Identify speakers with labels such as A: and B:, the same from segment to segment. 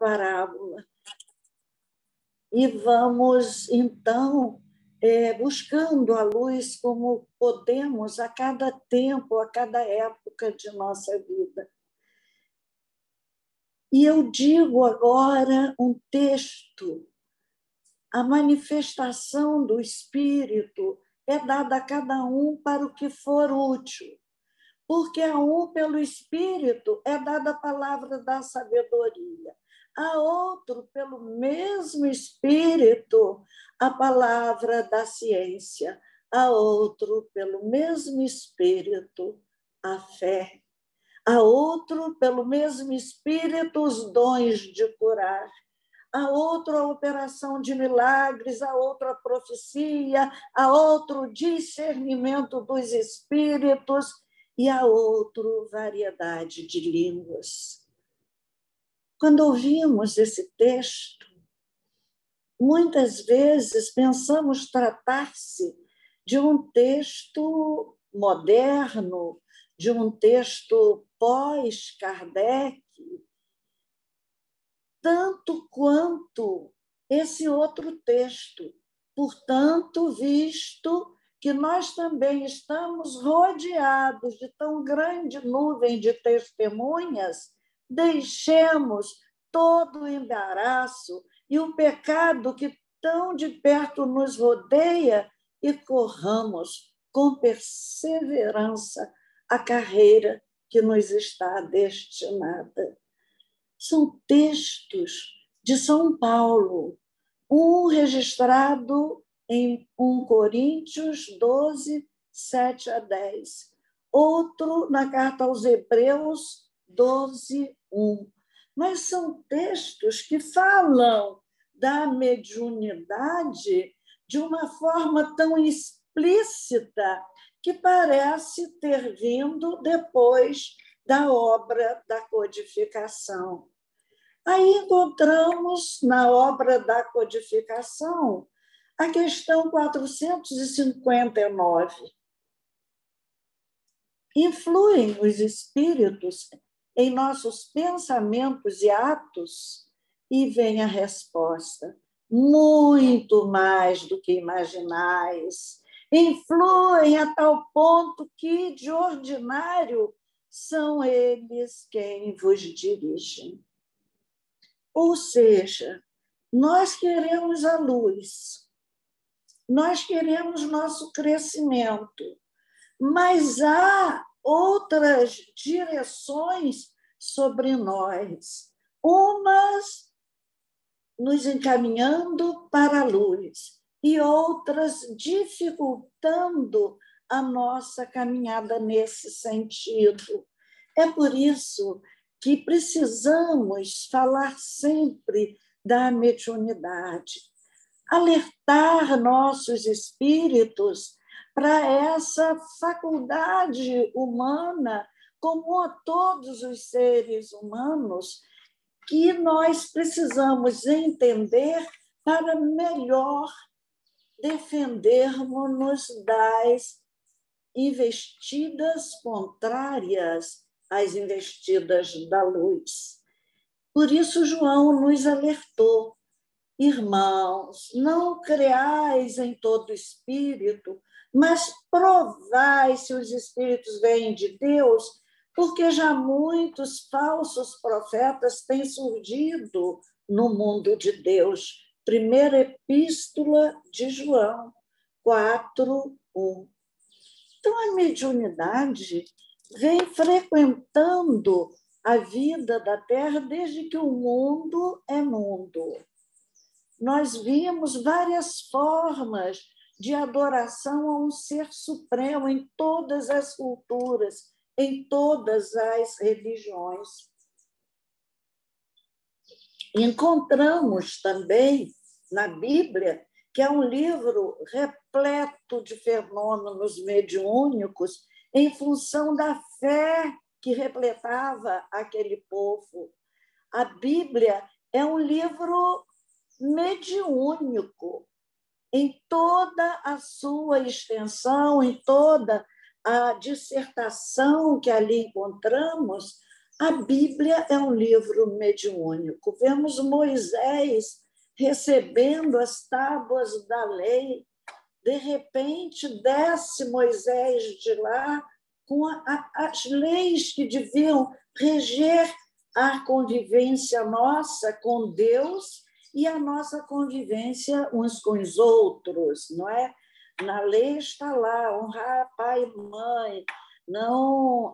A: parábola. E vamos, então, buscando a luz como podemos a cada tempo, a cada época de nossa vida. E eu digo agora um texto. A manifestação do Espírito é dada a cada um para o que for útil, porque a um, pelo Espírito, é dada a palavra da sabedoria, a outro, pelo mesmo Espírito, a palavra da ciência, a outro, pelo mesmo Espírito, a fé, a outro, pelo mesmo Espírito, os dons de curar, a outro a operação de milagres, a outro a profecia, a outro o discernimento dos espíritos e a outro variedade de línguas. Quando ouvimos esse texto, muitas vezes pensamos tratar-se de um texto moderno, de um texto pós-Kardec, tanto quanto esse outro texto. Portanto, visto que nós também estamos rodeados de tão grande nuvem de testemunhas, deixemos todo o embaraço e o pecado que tão de perto nos rodeia e corramos com perseverança a carreira que nos está destinada. São textos de São Paulo, um registrado em 1 Coríntios 12, 7 a 10, outro na carta aos Hebreus 12, 1. Mas são textos que falam da mediunidade de uma forma tão explícita que parece ter vindo depois da obra da codificação. Aí encontramos, na obra da codificação, a questão 459. Influem os espíritos em nossos pensamentos e atos? E vem a resposta: muito mais do que imaginais. Influem a tal ponto que, de ordinário, são eles quem vos dirigem. Ou seja, nós queremos a luz, nós queremos nosso crescimento, mas há outras direções sobre nós, umas nos encaminhando para a luz e outras dificultando a nossa caminhada nesse sentido. É por isso que precisamos falar sempre da mediunidade, alertar nossos espíritos para essa faculdade humana, comum a todos os seres humanos, que nós precisamos entender para melhor defendermos-nos das investidas contrárias às investidas da luz. Por isso, João nos alertou: irmãos, não creais em todo espírito, mas provai se os espíritos vêm de Deus, porque já muitos falsos profetas têm surgido no mundo de Deus. Primeira Epístola de João 4, 1. Então, a mediunidade vem frequentando a vida da Terra desde que o mundo é mundo. Nós vimos várias formas de adoração a um ser supremo em todas as culturas, em todas as religiões. Encontramos também na Bíblia, que é um livro repleto de fenômenos mediúnicos em função da fé que repletava aquele povo. A Bíblia é um livro mediúnico em toda a sua extensão, em toda a dissertação que ali encontramos. A Bíblia é um livro mediúnico. Vemos Moisés recebendo as tábuas da lei. De repente, desce Moisés de lá com as leis que deviam reger a convivência nossa com Deus e a nossa convivência uns com os outros, não é? Na lei está lá, honrar pai e mãe, não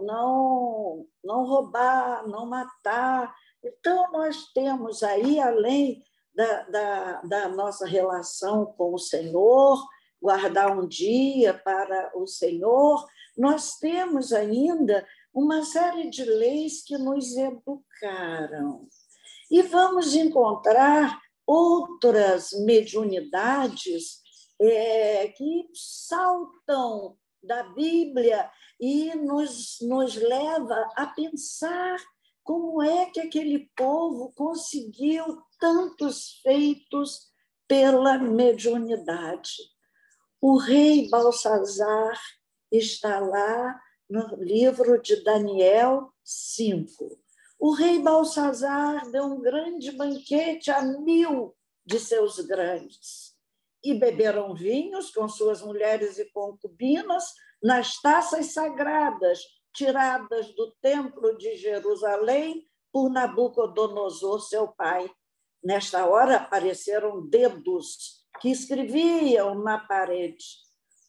A: roubar, não matar. Então, nós temos aí, além da nossa relação com o Senhor, guardar um dia para o Senhor, nós temos ainda uma série de leis que nos educaram. E vamos encontrar outras mediunidades que saltam da Bíblia e nos leva a pensar como é que aquele povo conseguiu tantos feitos pela mediunidade. O rei Balsazar está lá no livro de Daniel 5. O rei Balsazar deu um grande banquete a 1000 de seus grandes e beberam vinhos com suas mulheres e concubinas nas taças sagradas tiradas do templo de Jerusalém por Nabucodonosor, seu pai. Nesta hora apareceram dedos que escreviam na parede.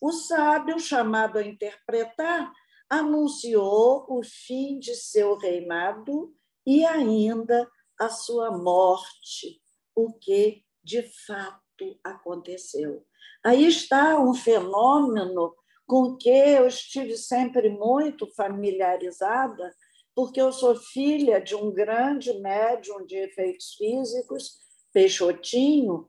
A: O sábio, chamado a interpretar, anunciou o fim de seu reinado e ainda a sua morte, o que de fato aconteceu. Aí está um fenômeno com que eu estive sempre muito familiarizada, porque eu sou filha de um grande médium de efeitos físicos, Peixotinho,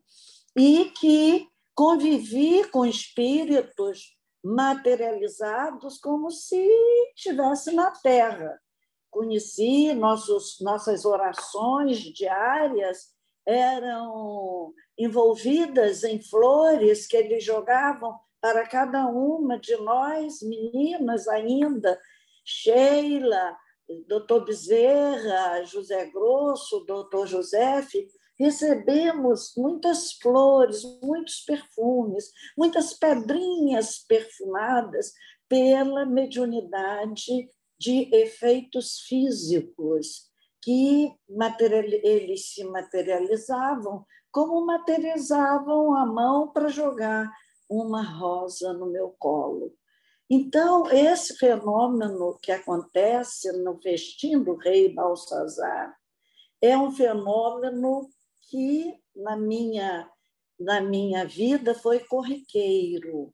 A: e que convivi com espíritos materializados como se estivesse na Terra. Conheci nossas orações diárias eram envolvidas em flores que eles jogavam para cada uma de nós, meninas ainda, Sheila, doutor Bezerra, José Grosso, doutor Josefe, recebemos muitas flores, muitos perfumes, muitas pedrinhas perfumadas pela mediunidade de efeitos físicos, que eles se materializavam como materializavam a mão para jogar uma rosa no meu colo. Então, esse fenômeno que acontece no festim do rei Balsazar é um fenômeno que, na minha vida, foi corriqueiro.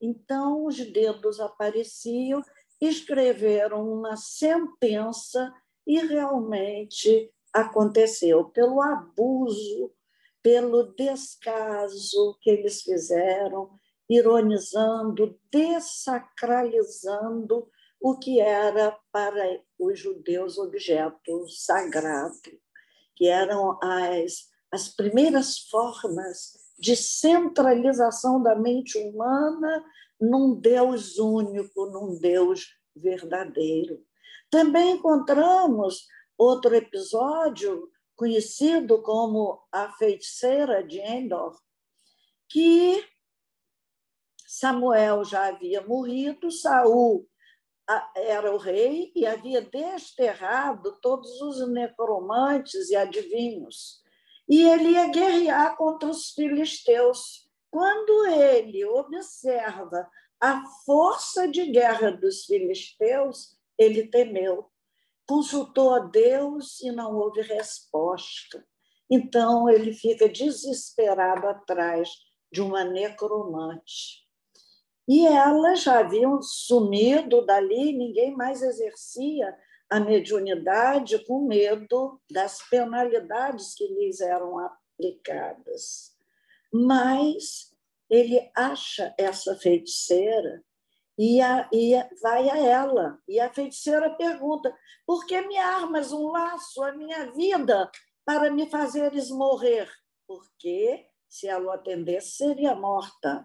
A: Então, os dedos apareciam, escreveram uma sentença e realmente aconteceu, pelo abuso, pelo descaso que eles fizeram, ironizando, dessacralizando o que era para os judeus objeto sagrado, que eram as primeiras formas de centralização da mente humana num Deus único, num Deus verdadeiro. Também encontramos outro episódio conhecido como a feiticeira de Endor, que Samuel já havia morrido, Saul era o rei e havia desterrado todos os necromantes e adivinhos. E ele ia guerrear contra os filisteus. Quando ele observa a força de guerra dos filisteus, ele temeu. Consultou a Deus e não houve resposta. Então, ele fica desesperado atrás de uma necromante. E elas já haviam sumido dali, ninguém mais exercia a mediunidade com medo das penalidades que lhes eram aplicadas. Mas ele acha essa feiticeira e vai a ela. E a feiticeira pergunta: por que me armas um laço à minha vida para me fazeres morrer? Porque, se ela o atendesse, seria morta.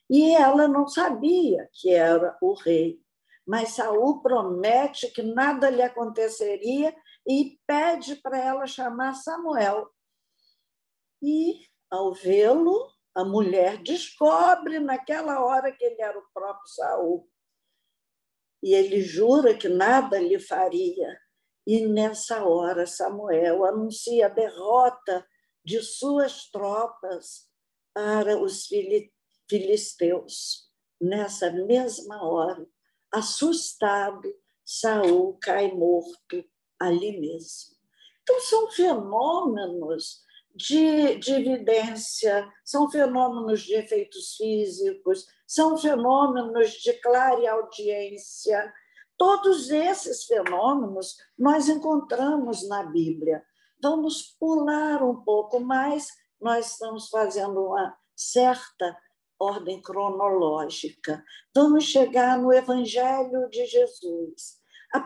A: E ela não sabia que era o rei. Mas Saul promete que nada lhe aconteceria e pede para ela chamar Samuel. E, ao vê-lo, a mulher descobre naquela hora que ele era o próprio Saul. E ele jura que nada lhe faria. E, nessa hora, Samuel anuncia a derrota de suas tropas para os filisteus. Nessa mesma hora, assustado, Saul cai morto ali mesmo. Então, são fenômenos de evidência, são fenômenos de efeitos físicos, são fenômenos de clareaudiência. Todos esses fenômenos nós encontramos na Bíblia. Vamos pular um pouco mais, nós estamos fazendo uma certa ordem cronológica. Vamos chegar no Evangelho de Jesus. O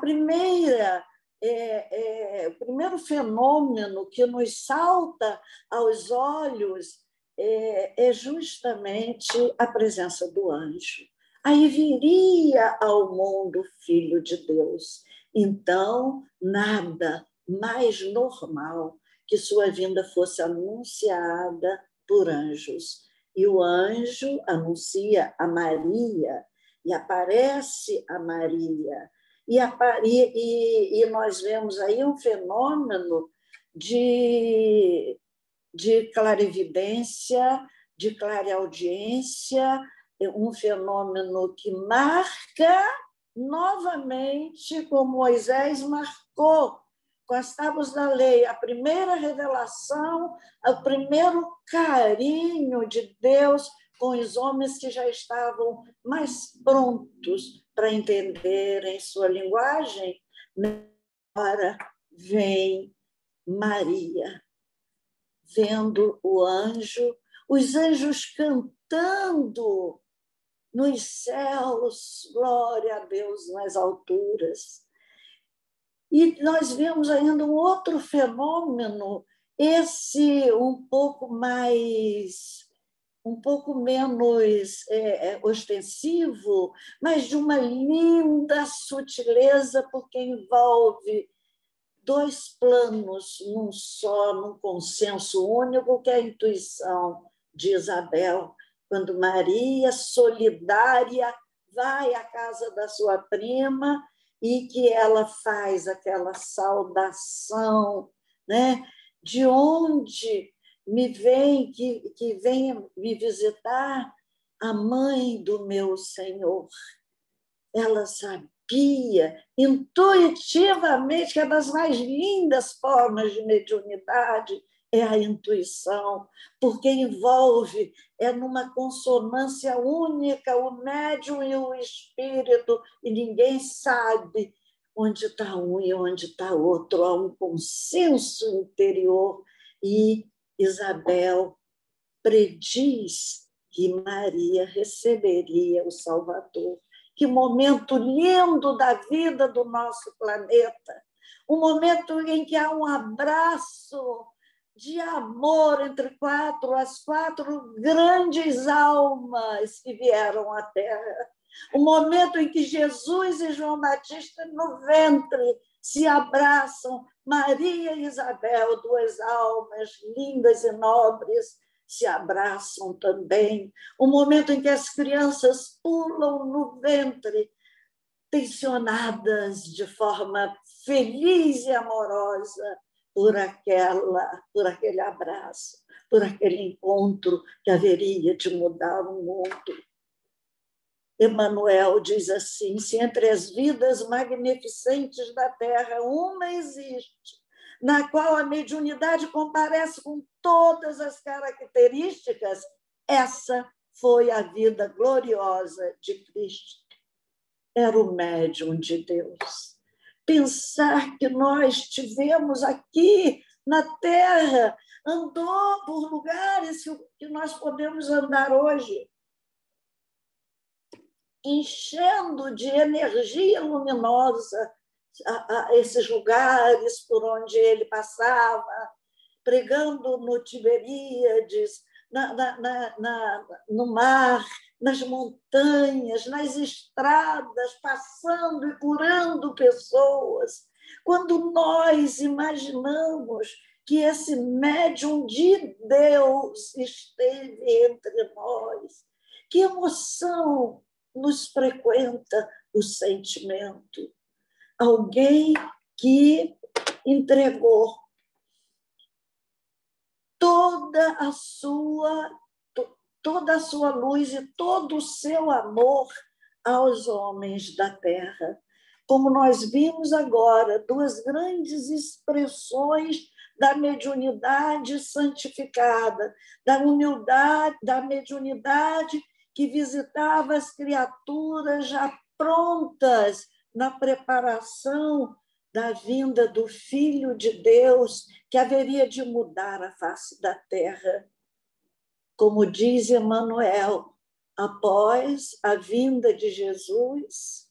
A: primeiro fenômeno que nos salta aos olhos é justamente a presença do anjo. Aí viria ao mundo o Filho de Deus. Então, nada mais normal que sua vinda fosse anunciada por anjos. E o anjo anuncia a Maria, e aparece a Maria. E nós vemos aí um fenômeno de clarividência, de clareaudiência, um fenômeno que marca novamente, como Moisés marcou com as tábuas da lei, a primeira revelação, o primeiro carinho de Deus com os homens que já estavam mais prontos para entenderem sua linguagem. Agora vem Maria, vendo o anjo, os anjos cantando nos céus, glória a Deus nas alturas. E nós vemos ainda um outro fenômeno, esse um pouco menos ostensivo, mas de uma linda sutileza, porque envolve dois planos num só, num consenso único, que é a intuição de Isabel, quando Maria, solidária, vai à casa da sua prima e que ela faz aquela saudação, né? De onde me vem, que venha me visitar a mãe do meu Senhor. Ela sabia intuitivamente que é das mais lindas formas de mediunidade é a intuição, porque envolve, numa consonância única, o médium e o espírito, e ninguém sabe onde está um e onde está outro. Há um consenso interior, e Isabel prediz que Maria receberia o Salvador. Que momento lindo da vida do nosso planeta! Um momento em que há um abraço de amor entre as quatro grandes almas que vieram à Terra. Um momento em que Jesus e João Batista no ventre se abraçam, Maria e Isabel, duas almas lindas e nobres, se abraçam também. Um momento em que as crianças pulam no ventre, tensionadas de forma feliz e amorosa por aquele abraço, por aquele encontro que haveria de mudar o mundo. Emmanuel diz assim: se entre as vidas magnificentes da Terra uma existe, na qual a mediunidade comparece com todas as características, essa foi a vida gloriosa de Cristo. Era o médium de Deus. Pensar que nós tivemos aqui na Terra, andou por lugares que nós podemos andar hoje, enchendo de energia luminosa esses lugares por onde ele passava, pregando no Tiberíades, no mar, nas montanhas, nas estradas, passando e curando pessoas. Quando nós imaginamos que esse médium de Deus esteve entre nós, que emoção nos frequenta o sentimento. Alguém que entregou toda a sua luz e todo o seu amor aos homens da terra. Como nós vimos agora, duas grandes expressões da mediunidade santificada, da humildade, da mediunidade que visitava as criaturas já prontas na preparação da vinda do Filho de Deus, que haveria de mudar a face da terra. Como diz Emmanuel, após a vinda de Jesus,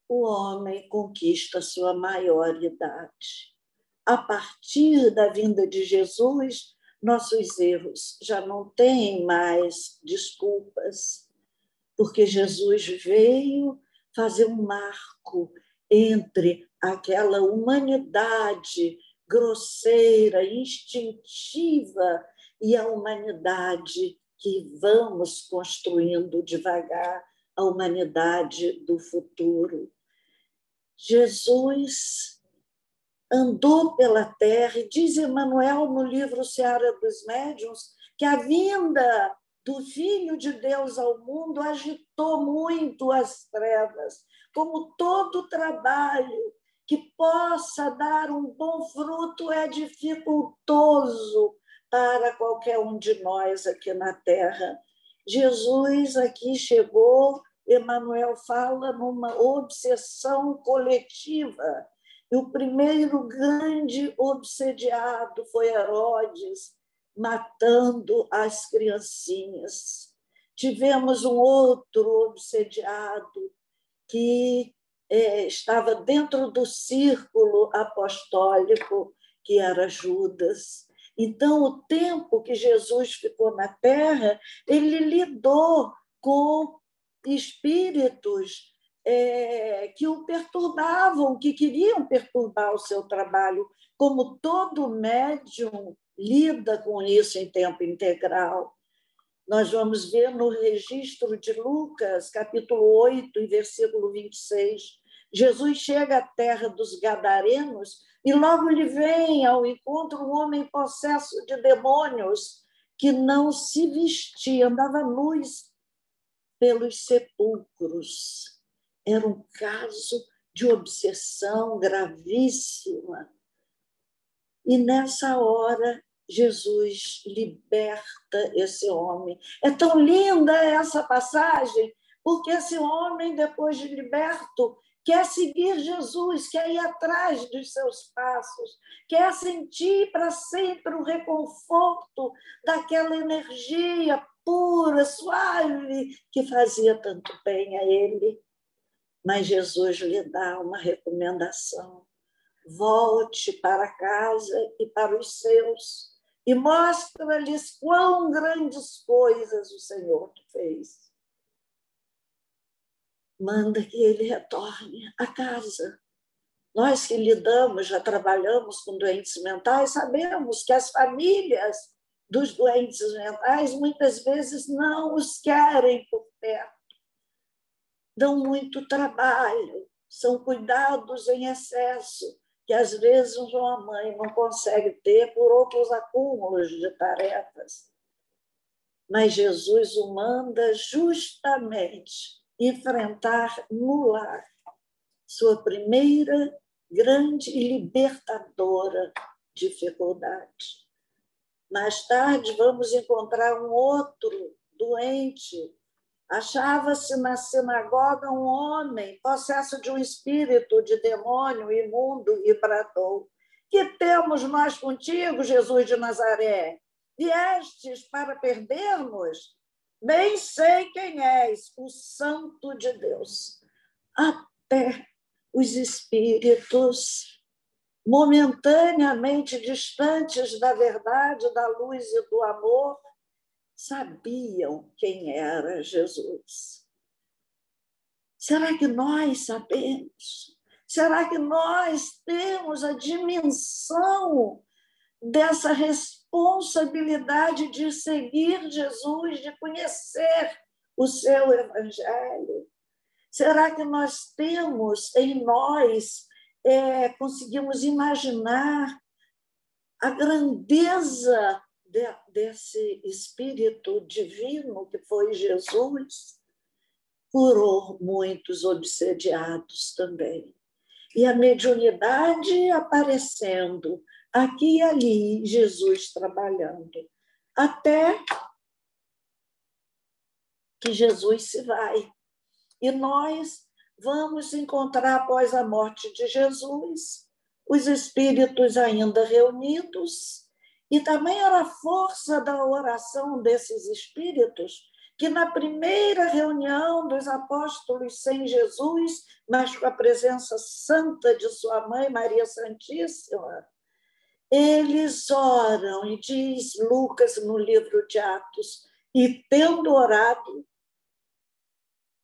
A: o homem conquista sua maioridade. A partir da vinda de Jesus, nossos erros já não têm mais desculpas, porque Jesus veio fazer um marco entre aquela humanidade grosseira, instintiva, e a humanidade que vamos construindo devagar, a humanidade do futuro. Jesus andou pela terra, e diz Emmanuel no livro Seara dos Médiuns, que a vinda do Filho de Deus ao mundo agitou muito as trevas, como todo trabalho que possa dar um bom fruto é dificultoso para qualquer um de nós aqui na Terra. Jesus aqui chegou, Emmanuel fala, numa obsessão coletiva. E o primeiro grande obsediado foi Herodes, matando as criancinhas. Tivemos um outro obsediado que estava dentro do círculo apostólico, que era Judas. Então, o tempo que Jesus ficou na Terra, ele lidou com espíritos que o perturbavam, que queriam perturbar o seu trabalho, como todo médium lida com isso em tempo integral. Nós vamos ver no registro de Lucas, capítulo 8, e versículo 26, Jesus chega à terra dos Gadarenos e logo lhe vem ao encontro um homem possesso de demônios que não se vestia, andava nus pelos sepulcros. Era um caso de obsessão gravíssima. E nessa hora, Jesus liberta esse homem. É tão linda essa passagem, porque esse homem, depois de liberto, quer seguir Jesus, quer ir atrás dos seus passos, quer sentir para sempre o reconforto daquela energia pura, suave, que fazia tanto bem a ele. Mas Jesus lhe dá uma recomendação: volte para casa e para os seus, e mostra-lhes quão grandes coisas o Senhor te fez. Manda que ele retorne a casa. Nós que lidamos, já trabalhamos com doentes mentais, sabemos que as famílias dos doentes mentais muitas vezes não os querem por perto. Dão muito trabalho, são cuidados em excesso, que às vezes uma mãe não consegue ter por outros acúmulos de tarefas. Mas Jesus o manda justamente enfrentar no lar sua primeira grande e libertadora dificuldade. Mais tarde, vamos encontrar um outro doente. Achava-se na sinagoga um homem possesso de um espírito de demônio imundo e bradou: que temos nós contigo, Jesus de Nazaré? Viestes para perder-nos? Bem sei quem és, o Santo de Deus. Até os espíritos momentaneamente distantes da verdade, da luz e do amor, sabiam quem era Jesus? Será que nós sabemos? Será que nós temos a dimensão dessa responsabilidade de seguir Jesus, de conhecer o seu evangelho? Será que nós temos em nós, conseguimos imaginar a grandeza desse Espírito divino que foi Jesus? Curou muitos obsediados também. E a mediunidade aparecendo aqui e ali, Jesus trabalhando, até que Jesus se vai. E nós vamos encontrar, após a morte de Jesus, os espíritos ainda reunidos, e também era a força da oração desses espíritos, que na primeira reunião dos apóstolos sem Jesus, mas com a presença santa de sua mãe, Maria Santíssima, eles oram, e diz Lucas no livro de Atos, e tendo orado,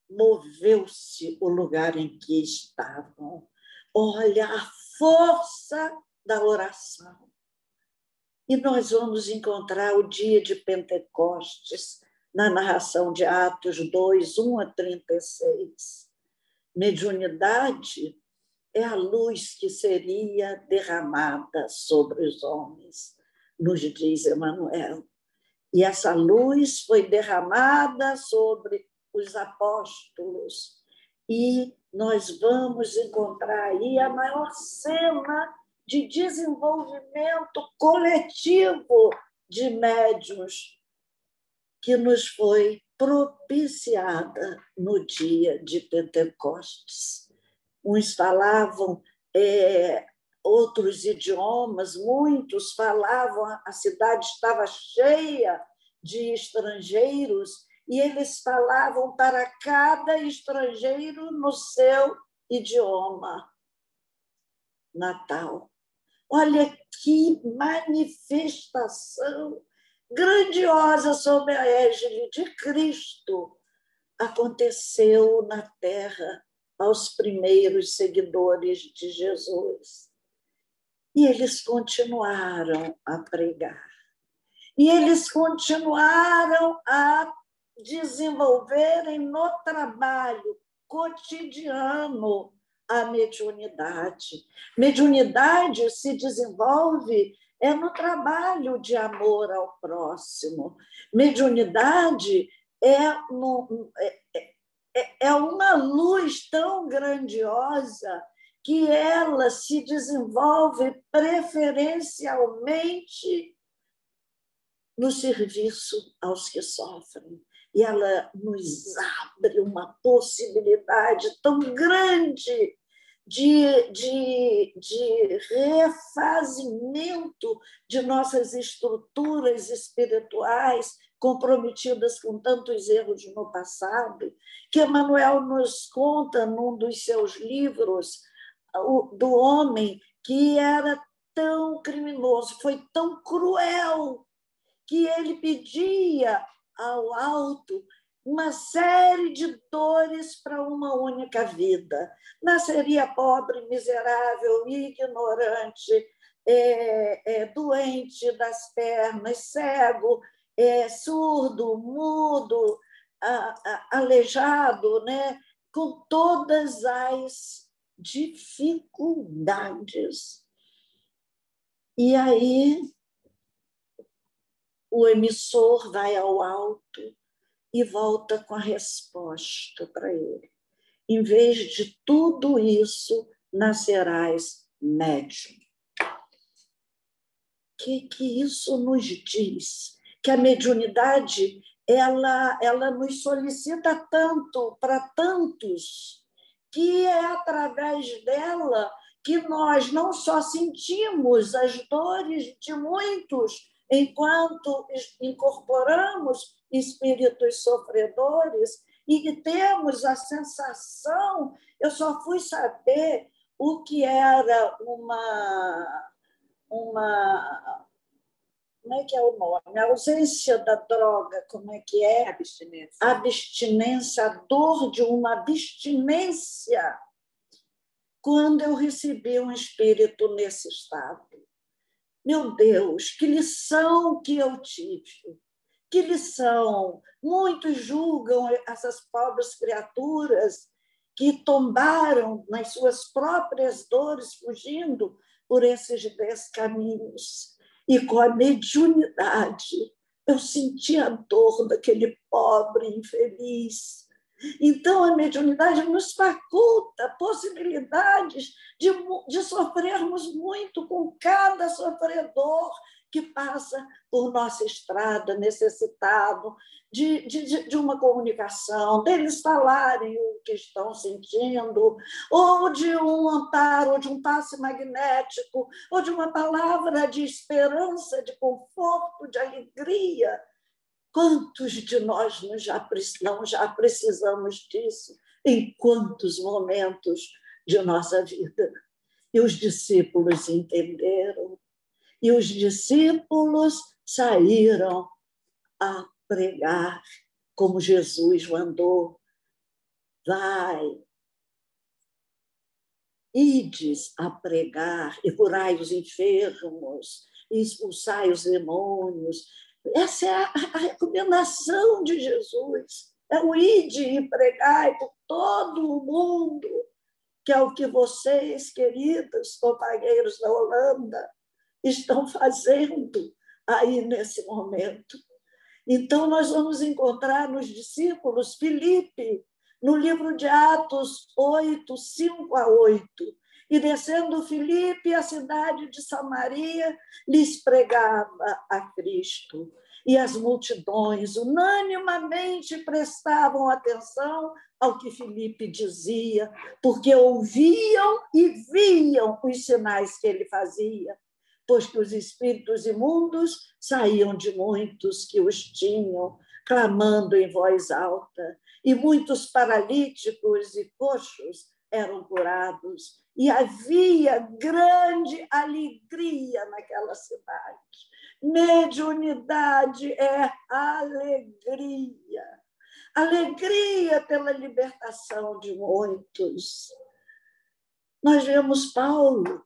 A: moveu-se o lugar em que estavam. Olha a força da oração. E nós vamos encontrar o dia de Pentecostes na narração de Atos 2, 1 a 36. Mediunidade é a luz que seria derramada sobre os homens, nos diz Emmanuel. E essa luz foi derramada sobre os apóstolos. E nós vamos encontrar aí a maior cena de desenvolvimento coletivo de médiuns que nos foi propiciada no dia de Pentecostes. Uns falavam outros idiomas, muitos falavam, a cidade estava cheia de estrangeiros, e eles falavam para cada estrangeiro no seu idioma natal. Olha que manifestação grandiosa sob a égide de Cristo aconteceu na Terra aos primeiros seguidores de Jesus. E eles continuaram a pregar. E eles continuaram a desenvolverem no trabalho cotidiano a mediunidade. Mediunidade se desenvolve no trabalho de amor ao próximo. Mediunidade é uma luz tão grandiosa que ela se desenvolve preferencialmente no serviço aos que sofrem. E ela nos abre uma possibilidade tão grande de refazimento de nossas estruturas espirituais comprometidas com tantos erros no passado, que Emmanuel nos conta num dos seus livros, do homem que era tão criminoso, foi tão cruel, que ele pedia ao alto uma série de dores para uma única vida. Nasceria pobre, miserável, ignorante, doente das pernas, cego, surdo, mudo, aleijado, né? Com todas as dificuldades. E aí o emissor vai ao alto e volta com a resposta para ele. Em vez de tudo isso, nascerás médium. O que isso nos diz? Que a mediunidade ela nos solicita tanto para tantos, que é através dela que nós não só sentimos as dores de muitos, enquanto incorporamos espíritos sofredores, e que temos a sensação, eu só fui saber o que era uma como é que é o nome? A ausência da droga, como é que é?
B: Abstinência.
A: Abstinência, a dor de uma abstinência, quando eu recebi um espírito nesse estado. Meu Deus, que lição que eu tive! Que lição! Muitos julgam essas pobres criaturas que tombaram nas suas próprias dores, fugindo por esses 10 caminhos. E com a mediunidade, eu senti a dor daquele pobre infeliz. Então, a mediunidade nos faculta possibilidades de sofrermos muito com cada sofredor que passa por nossa estrada, necessitado de uma comunicação, deles falarem o que estão sentindo, ou de um amparo, ou de um passe magnético, ou de uma palavra de esperança, de conforto, de alegria. Quantos de nós não já precisamos disso? Em quantos momentos de nossa vida? E os discípulos entenderam. E os discípulos saíram a pregar, como Jesus mandou. Vai, ides a pregar e curai os enfermos, e expulsai os demônios. Essa é a recomendação de Jesus. É o ide e pregai por todo o mundo, que é o que vocês, queridos companheiros da Holanda, estão fazendo aí nesse momento. Então, nós vamos encontrar nos discípulos Filipe, no livro de Atos 8, 5 a 8. E descendo Filipe, a cidade de Samaria, lhes pregava a Cristo. E as multidões unanimemente prestavam atenção ao que Filipe dizia, porque ouviam e viam os sinais que ele fazia, pois que os espíritos imundos saíam de muitos que os tinham, clamando em voz alta, e muitos paralíticos e coxos eram curados, e havia grande alegria naquela cidade. Mediunidade é alegria. Alegria pela libertação de muitos. Nós vemos Paulo.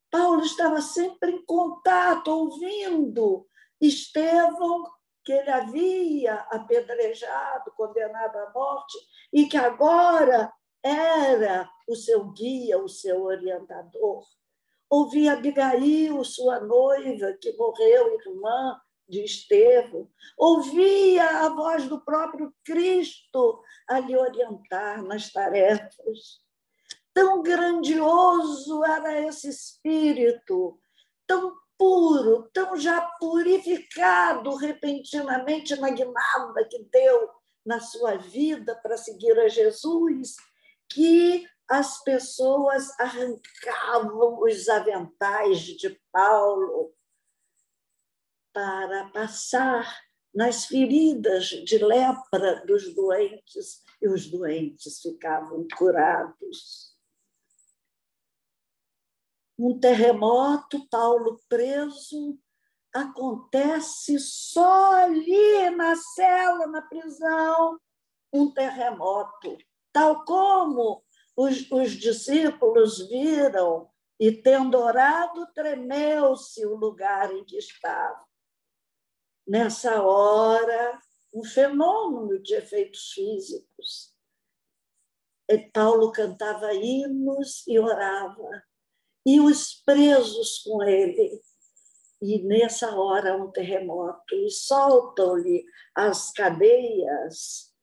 A: Paulo estava sempre em contato, ouvindo Estevão, que ele havia apedrejado, condenado à morte, e que agora era o seu guia, o seu orientador. Ouvia Abigail, sua noiva, que morreu, irmã de Estevão. Ouvia a voz do próprio Cristo a lhe orientar nas tarefas. Tão grandioso era esse espírito, tão puro, tão já purificado repentinamente na guinada que deu na sua vida para seguir a Jesus, que as pessoas arrancavam os aventais de Paulo para passar nas feridas de lepra dos doentes, e os doentes ficavam curados. Um terremoto, Paulo preso, acontece só ali na cela, na prisão, um terremoto. Tal como os discípulos viram e, tendo orado, tremeu-se o lugar em que estavam. Nessa hora, um fenômeno de efeitos físicos. E Paulo cantava hinos e orava. E os presos com ele. E nessa hora um terremoto, e soltam-lhe as cadeias.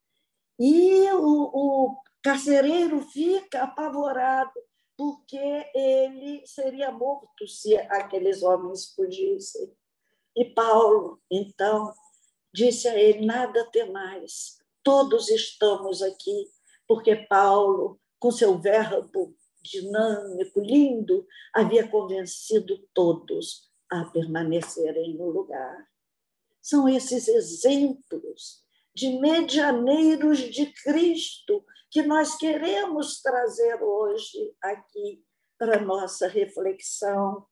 A: E o carcereiro fica apavorado, porque ele seria morto se aqueles homens fugissem. E Paulo, então, disse a ele: nada temais, todos estamos aqui, porque Paulo, com seu verbo dinâmico, lindo, havia convencido todos a permanecerem no lugar. São esses exemplos de medianeiros de Cristo que nós queremos trazer hoje aqui para a nossa reflexão.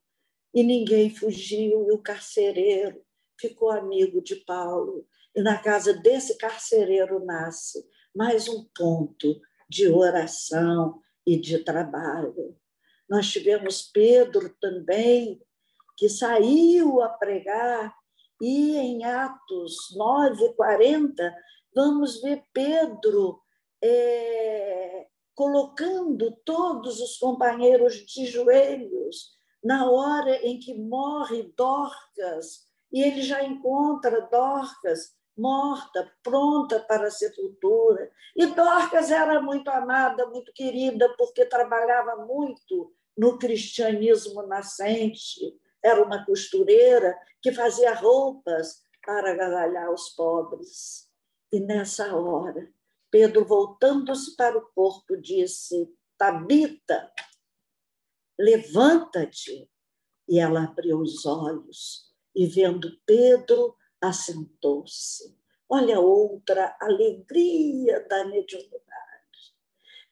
A: E ninguém fugiu, e o carcereiro ficou amigo de Paulo. E na casa desse carcereiro nasce mais um ponto de oração e de trabalho. Nós tivemos Pedro também, que saiu a pregar, e em Atos 9:40, vamos ver Pedro colocando todos os companheiros de joelhos na hora em que morre Dorcas, e ele já encontra Dorcas morta, pronta para a sepultura. E Dorcas era muito amada, muito querida, porque trabalhava muito no cristianismo nascente. Era uma costureira que fazia roupas para agasalhar os pobres. E nessa hora, Pedro, voltando-se para o corpo, disse: Tabita, levanta-te. E ela abriu os olhos e, vendo Pedro, assentou-se. Olha outra alegria da mediunidade.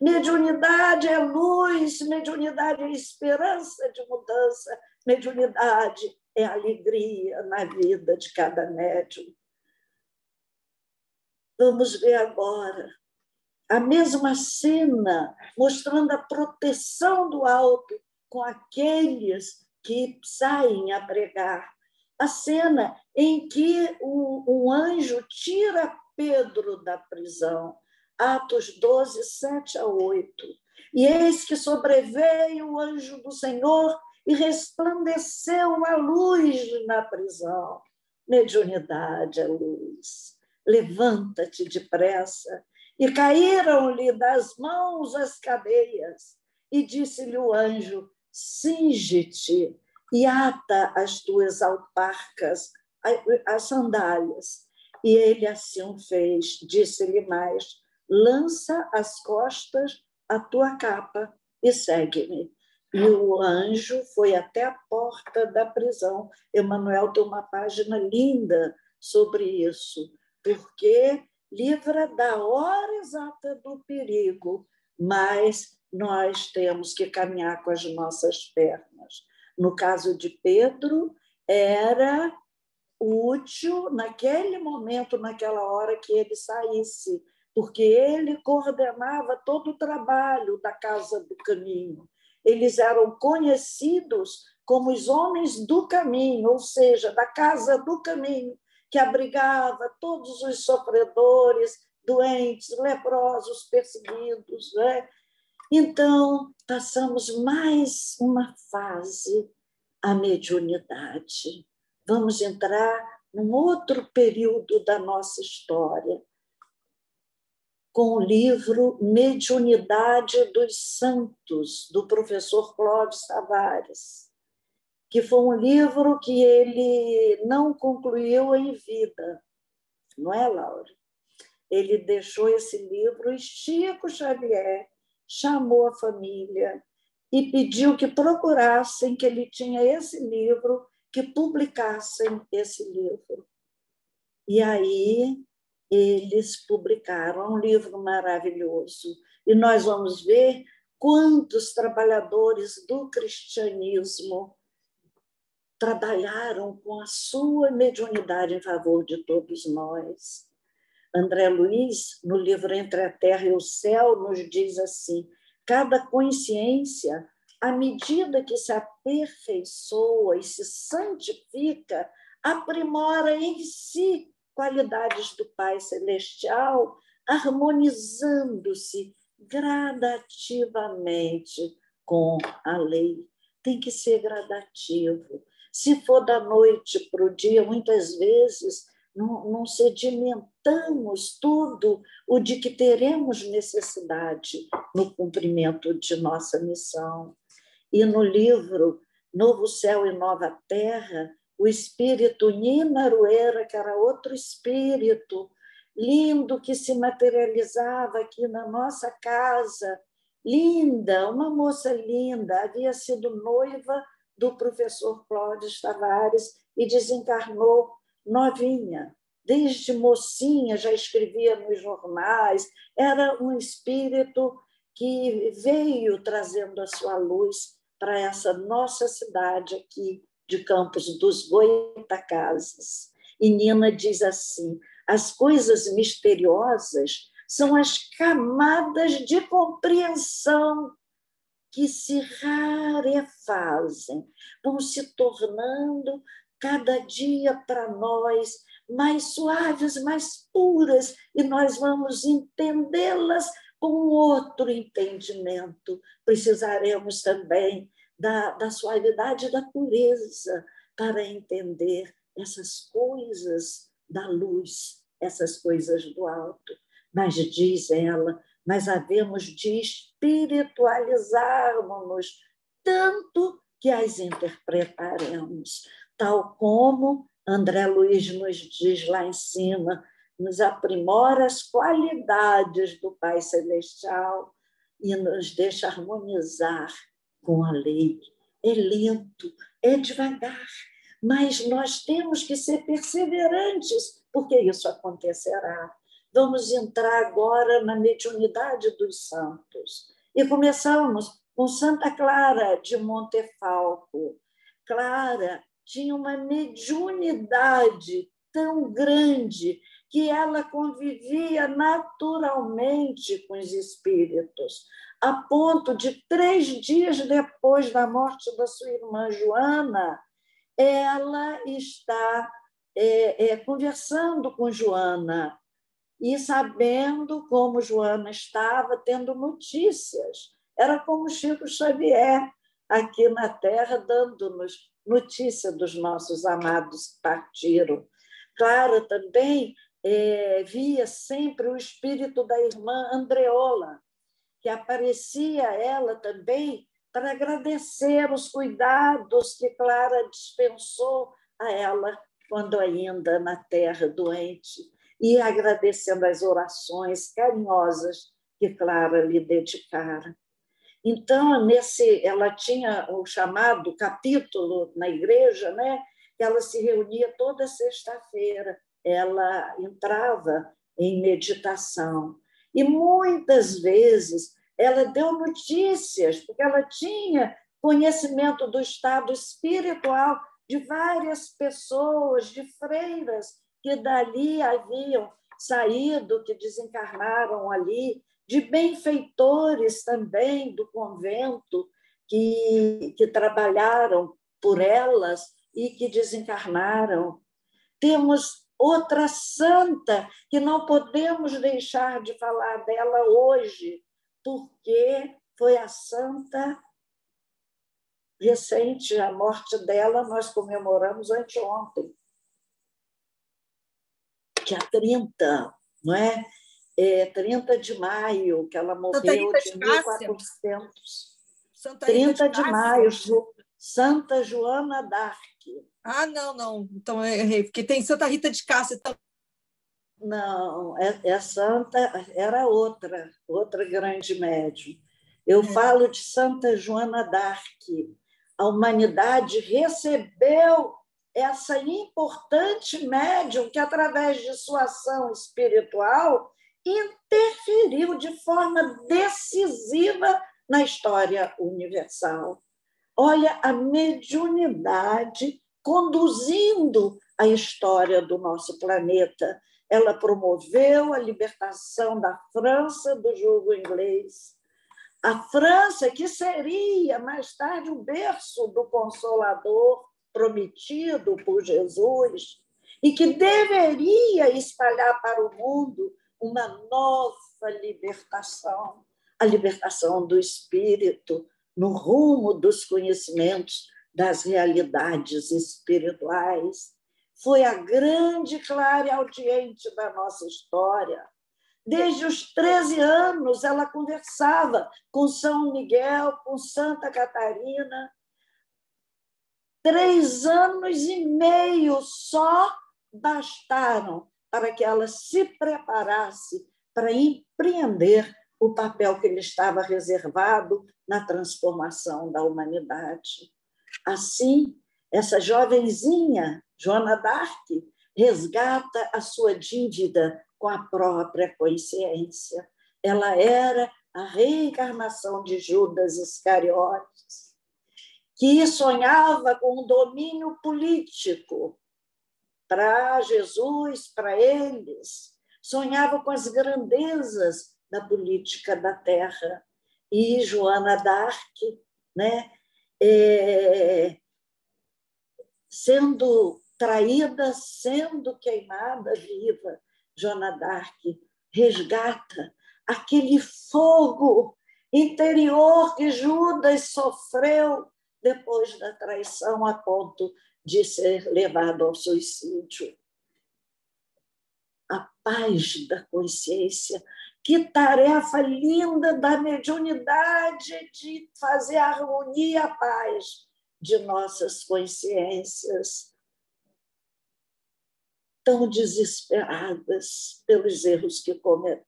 A: Mediunidade é luz, mediunidade é esperança de mudança, mediunidade é alegria na vida de cada médium. Vamos ver agora a mesma cena, mostrando a proteção do alto com aqueles que saem a pregar. A cena em que um anjo tira Pedro da prisão. Atos 12, 7-8. E eis que sobreveio o anjo do Senhor e resplandeceu uma luz na prisão. Mediunidade é luz. Levanta-te depressa. E caíram-lhe das mãos as cadeias. E disse-lhe o anjo: cinge-te e ata as tuas alparcas, as sandálias. E ele assim o fez. Disse-lhe mais: lança às costas a tua capa e segue-me. E o anjo foi até a porta da prisão. Emmanuel tem uma página linda sobre isso, porque livra da hora exata do perigo, mas nós temos que caminhar com as nossas pernas. No caso de Pedro, era útil naquele momento, naquela hora que ele saísse, porque ele coordenava todo o trabalho da Casa do Caminho. Eles eram conhecidos como os homens do caminho, ou seja, da Casa do Caminho, que abrigava todos os sofredores, doentes, leprosos, perseguidos, né? Então, passamos mais uma fase, a mediunidade. Vamos entrar num outro período da nossa história, com o livro Mediunidade dos Santos, do professor Clóvis Tavares, que foi um livro que ele não concluiu em vida, não é, Laura? Ele deixou esse livro e Chico Xavier chamou a família e pediu que procurassem, que ele tinha esse livro, que publicassem esse livro. E aí eles publicaram um livro maravilhoso. E nós vamos ver quantos trabalhadores do cristianismo trabalharam com a sua mediunidade em favor de todos nós. André Luiz, no livro Entre a Terra e o Céu, nos diz assim: cada consciência, à medida que se aperfeiçoa e se santifica, aprimora em si qualidades do Pai Celestial, harmonizando-se gradativamente com a lei. Tem que ser gradativo. Se for da noite para o dia, muitas vezes não sedimentamos tudo o de que teremos necessidade no cumprimento de nossa missão. E no livro Novo Céu e Nova Terra, o espírito Nina Arueira, que era outro espírito lindo que se materializava aqui na nossa casa, linda, uma moça linda, havia sido noiva do professor Clóvis Tavares e desencarnou novinha. Desde mocinha já escrevia nos jornais, era um espírito que veio trazendo a sua luz para essa nossa cidade aqui de Campos dos Goytacazes. E Nina diz assim: as coisas misteriosas são as camadas de compreensão que se rarefazem, vão se tornando cada dia para nós mais suaves, mais puras, e nós vamos entendê-las com outro entendimento. Precisaremos também da suavidade e da pureza para entender essas coisas da luz, essas coisas do alto. Mas diz ela, mas havemos de espiritualizarmos-nos tanto que as interpretaremos, tal como André Luiz nos diz lá em cima, nos aprimora as qualidades do Pai Celestial e nos deixa harmonizar com a lei. É lento, é devagar, mas nós temos que ser perseverantes, porque isso acontecerá. Vamos entrar agora na mediunidade dos santos. E começamos com Santa Clara de Montefalco. Clara tinha uma mediunidade tão grande que ela convivia naturalmente com os espíritos, a ponto de 3 dias depois da morte da sua irmã Joana, ela está conversando com Joana e sabendo como Joana estava, tendo notícias. Era como Chico Xavier aqui na Terra, dando-nos notícia dos nossos amados que partiram. Clara também via sempre o espírito da irmã Andreola, que aparecia ela também para agradecer os cuidados que Clara dispensou a ela quando ainda na terra doente, e agradecendo as orações carinhosas que Clara lhe dedicara. Então, ela tinha o chamado capítulo na igreja, né? Que ela se reunia toda sexta-feira, ela entrava em meditação. E muitas vezes ela deu notícias, porque ela tinha conhecimento do estado espiritual de várias pessoas, de freiras que dali haviam saído, que desencarnaram ali, de benfeitores também do convento que trabalharam por elas e que desencarnaram. Temos outra santa que não podemos deixar de falar dela hoje, porque foi a santa recente, a morte dela nós comemoramos anteontem, dia 30, não é? 30 de maio, que ela morreu de 1400. 30 de maio, Santa Joana d'Arc.
B: Ah, não. Então eu errei, porque tem Santa Rita de Cássia. Então...
A: Não, santa era outra grande médium. Eu falo de Santa Joana d'Arc. A humanidade recebeu essa importante médium que, através de sua ação espiritual, interferiu de forma decisiva na história universal. Olha a mediunidade conduzindo a história do nosso planeta. Ela promoveu a libertação da França do jugo inglês. A França, que seria mais tarde o berço do Consolador prometido por Jesus, e que deveria espalhar para o mundo uma nova libertação, a libertação do espírito no rumo dos conhecimentos das realidades espirituais. Foi a grande clareaudiente da nossa história. Desde os 13 anos, ela conversava com São Miguel, com Santa Catarina. 3 anos e meio só bastaram para que ela se preparasse para empreender o papel que lhe estava reservado na transformação da humanidade. Assim, essa jovenzinha, Joana d'Arc, resgata a sua dívida com a própria consciência. Ela era a reencarnação de Judas Iscariotes, que sonhava com um domínio político para Jesus, para eles. Sonhava com as grandezas da política da terra. E Joana d'Arc, né, sendo traída, sendo queimada viva, Joana d'Arc resgata aquele fogo interior que Judas sofreu depois da traição, a ponto de ser levado ao suicídio. A paz da consciência. Que tarefa linda da mediunidade de fazer a harmonia e a paz de nossas consciências tão desesperadas pelos erros que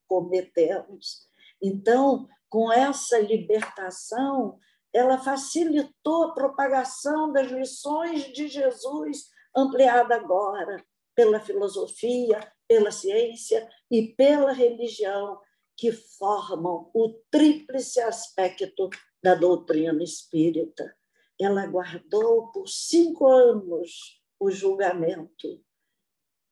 A: cometemos. Então, com essa libertação, ela facilitou a propagação das lições de Jesus, ampliada agora pela filosofia, pela ciência e pela religião, que formam o tríplice aspecto da doutrina espírita. Ela guardou por 5 anos o julgamento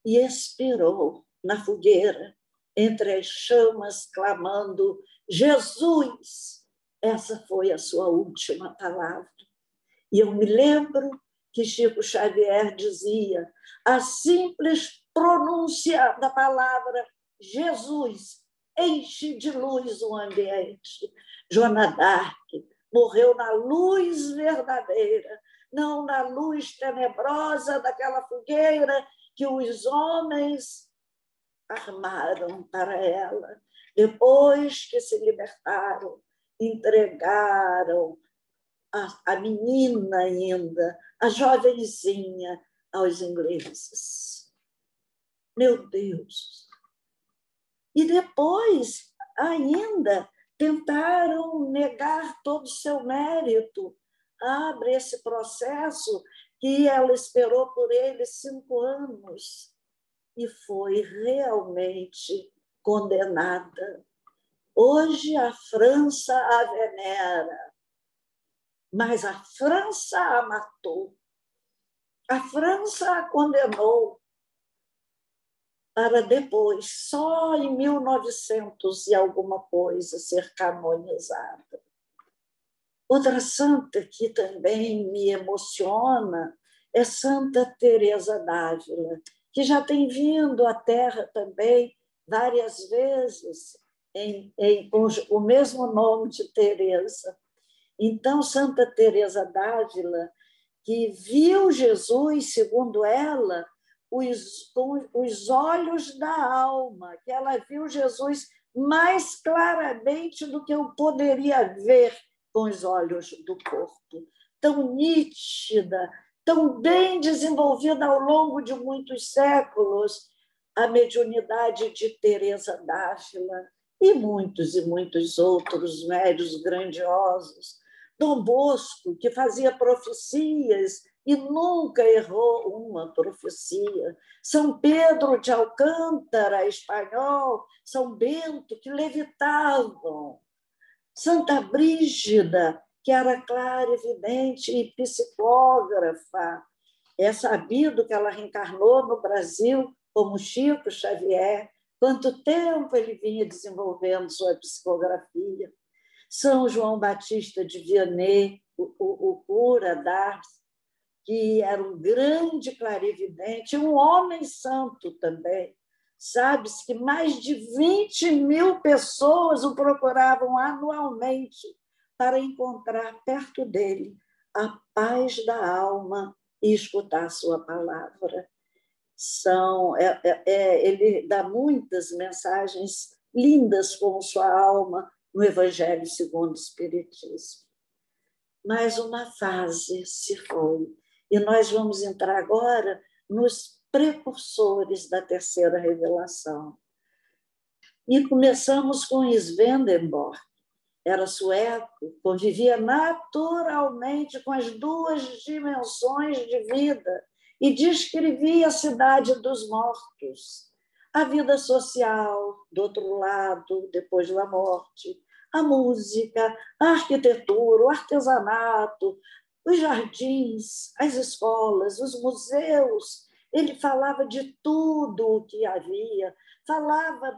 A: e expirou na fogueira, entre as chamas, clamando: Jesus! Essa foi a sua última palavra. E eu me lembro que Chico Xavier dizia: a simples pronúncia da palavra Jesus enche de luz o ambiente. Joana d'Arc morreu na luz verdadeira, não na luz tenebrosa daquela fogueira que os homens armaram para ela. Depois que se libertaram, entregaram a menina ainda, a jovenzinha, aos ingleses. Meu Deus! E depois, ainda, tentaram negar todo o seu mérito. Abre esse processo que ela esperou por ele 5 anos e foi realmente condenada. Hoje a França a venera, mas a França a matou. A França a condenou para depois, só em 1900 e alguma coisa, ser canonizada. Outra santa que também me emociona é Santa Teresa d'Ávila, que já tem vindo à Terra também várias vezes com o mesmo nome de Teresa. Então, Santa Teresa d'Ávila, que viu Jesus, segundo ela, com os olhos da alma, que ela viu Jesus mais claramente do que eu poderia ver com os olhos do corpo. Tão nítida, tão bem desenvolvida ao longo de muitos séculos, a mediunidade de Teresa d'Ávila e muitos outros médiuns grandiosos. Dom Bosco, que fazia profecias e nunca errou uma profecia. São Pedro de Alcântara, espanhol, São Bento, que levitavam. Santa Brígida, que era clarividente e psicógrafa. É sabido que ela reencarnou no Brasil como Chico Xavier. Quanto tempo ele vinha desenvolvendo sua psicografia. São João Batista de Vianney, o cura d'Ars, que era um grande clarividente, um homem santo também. Sabe-se que mais de 20.000 pessoas o procuravam anualmente para encontrar perto dele a paz da alma e escutar a sua palavra. Ele dá muitas mensagens lindas com sua alma no Evangelho segundo o Espiritismo. Mas uma fase se foi. E nós vamos entrar agora nos precursores da terceira revelação. E começamos com Swedenborg. Era sueco, convivia naturalmente com as 2 dimensões de vida e descrevia a cidade dos mortos, a vida social, do outro lado, depois da morte, a música, a arquitetura, o artesanato, os jardins, as escolas, os museus Ele falava de tudo o que havia, falava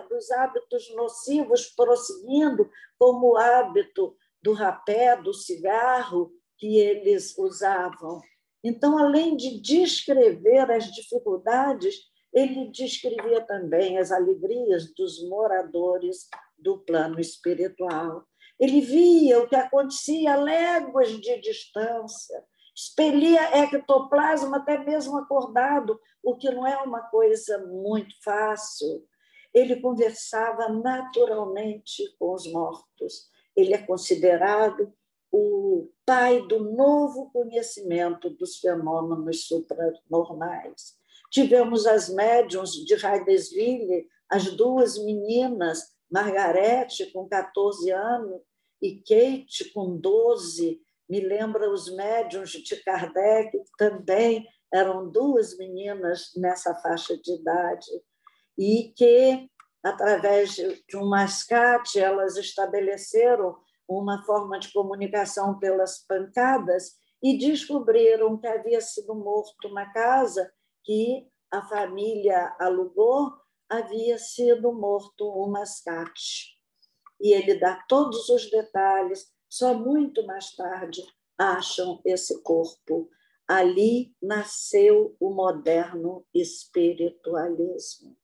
A: dos hábitos nocivos, prosseguindo, como o hábito do rapé, do cigarro que eles usavam. Então, além de descrever as dificuldades, ele descrevia também as alegrias dos moradores do plano espiritual. Ele via o que acontecia a léguas de distância, expelia ectoplasma até mesmo acordado, o que não é uma coisa muito fácil. Ele conversava naturalmente com os mortos. Ele é considerado o pai do novo conhecimento dos fenômenos supranormais. Tivemos as médiuns de Hydesville, as duas meninas, Margarete, com 14 anos, e Kate, com 12. Me lembra os médiuns de Kardec, que também eram duas meninas nessa faixa de idade, e que, através de um mascate, elas estabeleceram uma forma de comunicação pelas pancadas e descobriram que havia sido morto na casa que a família alugou, havia sido morto um mascate. E ele dá todos os detalhes, só muito mais tarde acham esse corpo. Ali nasceu o moderno espiritualismo.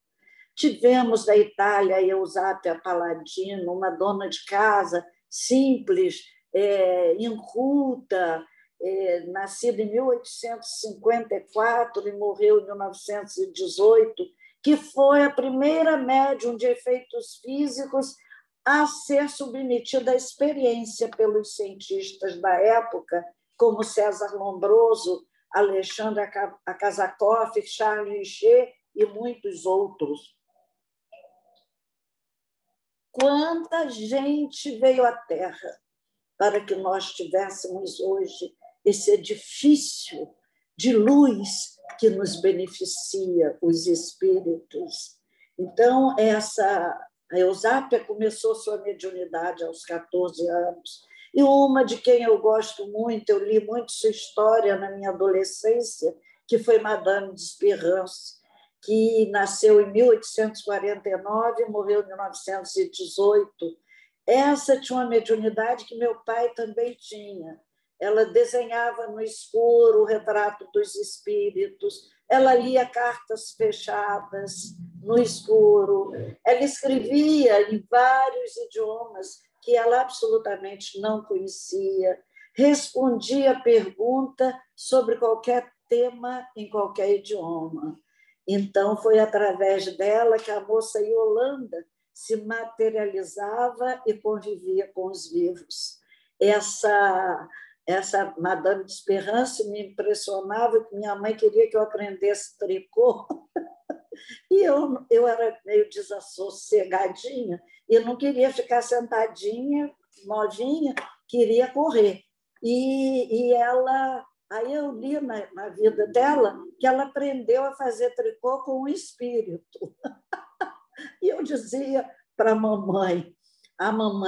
A: Tivemos da Itália a Eusapia Palladino, uma dona de casa simples, inculta, nascida em 1854 e morreu em 1918, que foi a primeira médium de efeitos físicos a ser submetida à experiência pelos cientistas da época, como César Lombroso, Alexandre Akasakoff, Charles Richer e muitos outros. Quanta gente veio à Terra para que nós tivéssemos hoje esse edifício de luz que nos beneficia, os espíritos. Então, a Eusápia começou sua mediunidade aos 14 anos. E uma de quem eu gosto muito, eu li muito sua história na minha adolescência, que foi Madame de Espérance, que nasceu em 1849 e morreu em 1918. Essa tinha uma mediunidade que meu pai também tinha. Ela desenhava no escuro o retrato dos espíritos, ela lia cartas fechadas no escuro, ela escrevia em vários idiomas que ela absolutamente não conhecia, respondia a pergunta sobre qualquer tema em qualquer idioma. Então, foi através dela que a moça Yolanda se materializava e convivia com os vivos. Essa Madame de Espérance me impressionava, que minha mãe queria que eu aprendesse tricô, e eu era meio desassossegadinha, e eu não queria ficar sentadinha, novinha, queria correr. E ela... Aí eu li na vida dela que ela aprendeu a fazer tricô com o espírito. E eu dizia para a mamãe,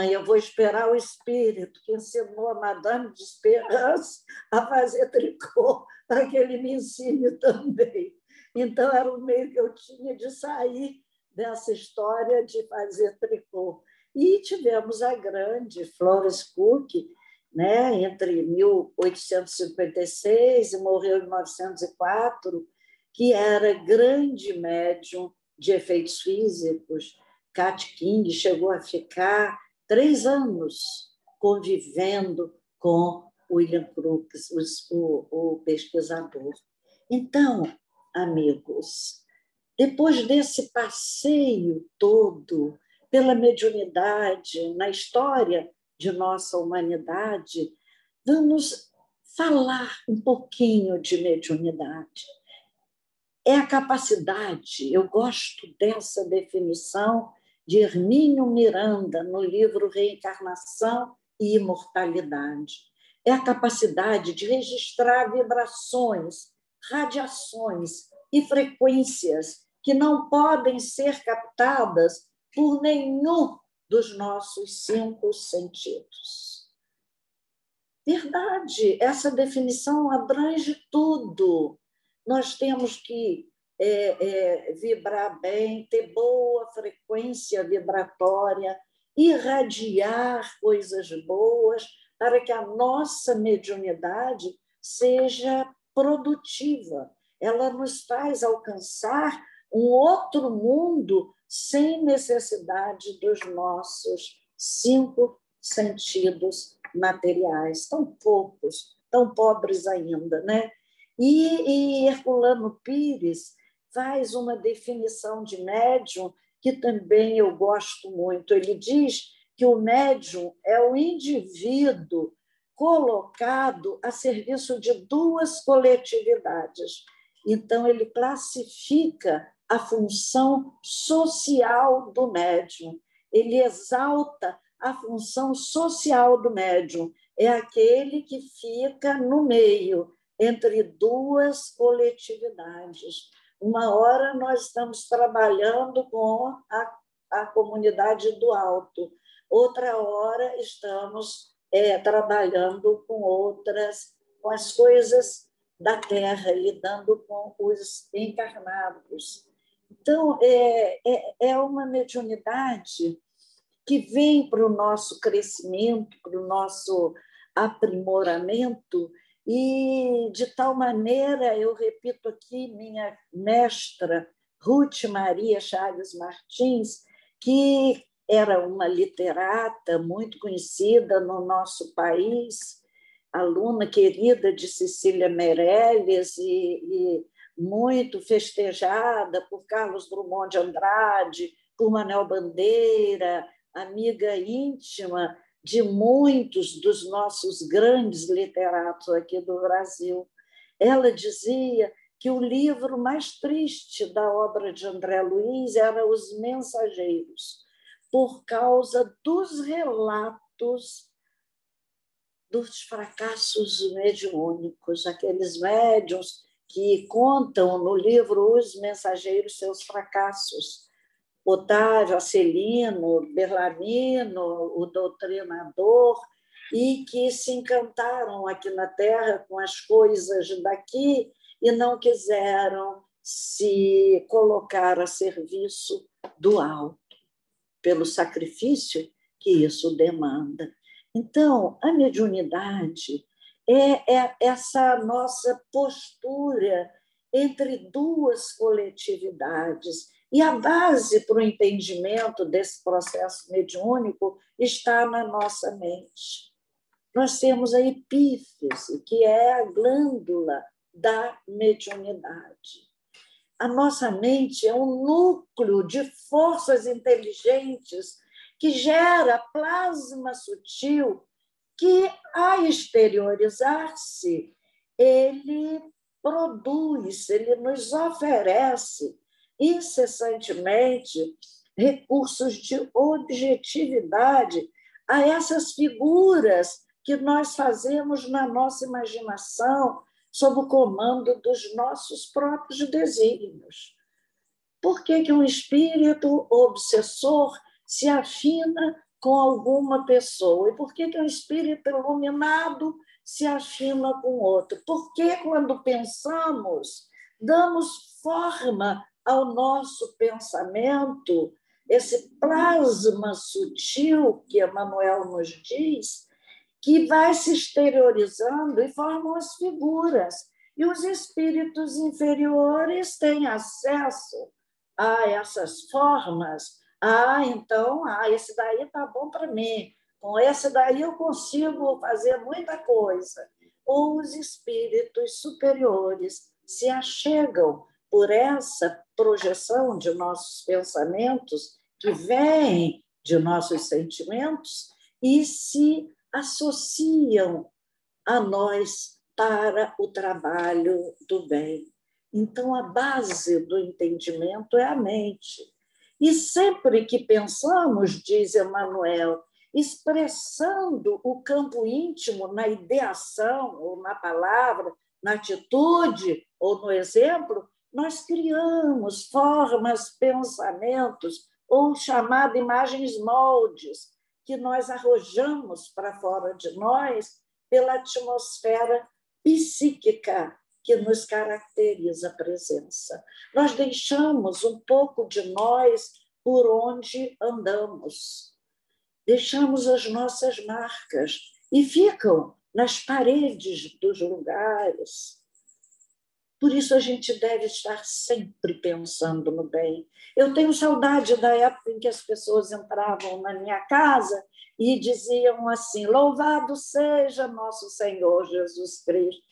A: eu vou esperar o espírito que ensinou a Madame de Espérance a fazer tricô, para que ele me ensine também. Então, era o meio que eu tinha de sair dessa história de fazer tricô. E tivemos a grande Florence Cook, né, entre 1856 e morreu em 1904, que era grande médium de efeitos físicos. Kat King chegou a ficar 3 anos convivendo com William Crookes, o pesquisador. Então, amigos, depois desse passeio todo pela mediunidade na história de nossa humanidade, vamos falar um pouquinho de mediunidade. É a capacidade, eu gosto dessa definição de Hermínio Miranda, no livro Reencarnação e Imortalidade. É a capacidade de registrar vibrações, radiações e frequências que não podem ser captadas por nenhum dos nossos 5 sentidos. Verdade, essa definição abrange tudo. nós temos que vibrar bem, ter boa frequência vibratória, irradiar coisas boas para que a nossa mediunidade seja produtiva. Ela nos faz alcançar um outro mundo sem necessidade dos nossos 5 sentidos materiais, tão poucos, tão pobres ainda, né? E Herculano Pires faz uma definição de médium que também eu gosto muito. Ele diz que o médium é o indivíduo colocado a serviço de 2 coletividades. Então, ele classifica a função social do médium, ele exalta a função social do médium, é aquele que fica no meio, entre 2 coletividades. Uma hora nós estamos trabalhando com a comunidade do alto, outra hora estamos trabalhando com as coisas da terra, lidando com os encarnados. Então, é uma mediunidade que vem para o nosso crescimento, para o nosso aprimoramento, e de tal maneira, eu repito aqui, minha mestra, Ruth Maria Chaves Martins, que era uma literata muito conhecida no nosso país, aluna querida de Cecília Meirelles e muito festejada por Carlos Drummond de Andrade, por Manuel Bandeira, amiga íntima de muitos dos nossos grandes literatos aqui do Brasil. Ela dizia que o livro mais triste da obra de André Luiz era Os Mensageiros, por causa dos relatos dos fracassos mediúnicos, aqueles médiuns que contam no livro Os Mensageiros seus fracassos. Otávio, Acelino, Berlamino, o doutrinador, e que se encantaram aqui na Terra com as coisas daqui e não quiseram se colocar a serviço do alto, pelo sacrifício que isso demanda. Então, a mediunidade é essa nossa postura entre 2 coletividades. E a base para o entendimento desse processo mediúnico está na nossa mente. Nós temos a epífise, que é a glândula da mediunidade. A nossa mente é um núcleo de forças inteligentes que gera plasma sutil que, a exteriorizar-se, ele produz, ele nos oferece incessantemente recursos de objetividade a essas figuras que nós fazemos na nossa imaginação sob o comando dos nossos próprios desígnios. Por que um espírito obsessor se afina com alguma pessoa? E por que um espírito iluminado se afina com outro? Porque quando pensamos, damos forma ao nosso pensamento, esse plasma sutil que Emmanuel nos diz, que vai se exteriorizando e formam as figuras. E os espíritos inferiores têm acesso a essas formas. Então, esse daí está bom para mim. Com esse daí eu consigo fazer muita coisa. Ou os espíritos superiores se achegam por essa projeção de nossos pensamentos, que vem de nossos sentimentos, e se associam a nós para o trabalho do bem. Então, a base do entendimento é a mente. E sempre que pensamos, diz Emmanuel, expressando o campo íntimo na ideação, ou na palavra, na atitude, ou no exemplo, nós criamos formas, pensamentos, ou chamado imagens moldes, que nós arrojamos para fora de nós pela atmosfera psíquica que nos caracteriza a presença. Nós deixamos um pouco de nós por onde andamos. Deixamos as nossas marcas e ficam nas paredes dos lugares. Por isso a gente deve estar sempre pensando no bem. Eu tenho saudade da época em que as pessoas entravam na minha casa e diziam assim: louvado seja nosso Senhor Jesus Cristo.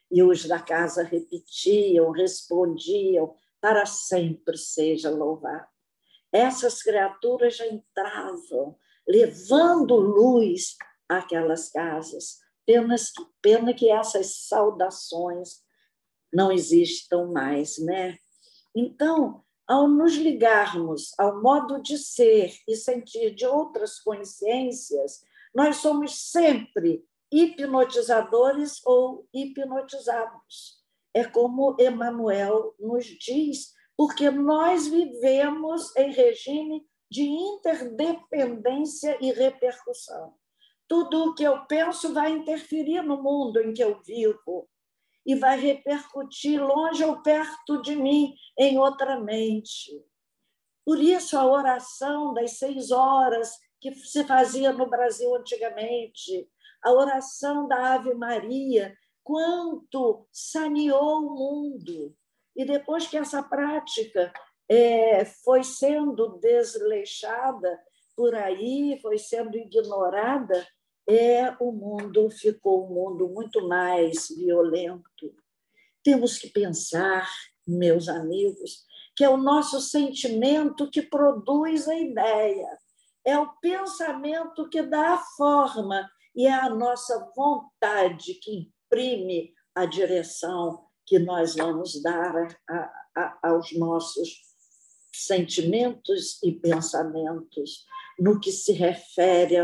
A: E os da casa repetiam, respondiam: para sempre seja louvado. Essas criaturas já entravam, levando luz àquelas casas. Pena que essas saudações não existam mais, né? Então, ao nos ligarmos ao modo de ser e sentir de outras consciências, nós somos sempre hipnotizadores ou hipnotizados. É como Emmanuel nos diz, porque nós vivemos em regime de interdependência e repercussão. Tudo o que eu penso vai interferir no mundo em que eu vivo e vai repercutir longe ou perto de mim, em outra mente. Por isso, a oração das 6 horas que se fazia no Brasil antigamente, a oração da Ave Maria, quanto saneou o mundo. E depois que essa prática foi sendo desleixada por aí, foi sendo ignorada, o mundo ficou um mundo muito mais violento. Temos que pensar, meus amigos, que é o nosso sentimento que produz a ideia, é o pensamento que dá a forma e é a nossa vontade que imprime a direção que nós vamos dar aos nossos sentimentos e pensamentos no que se refere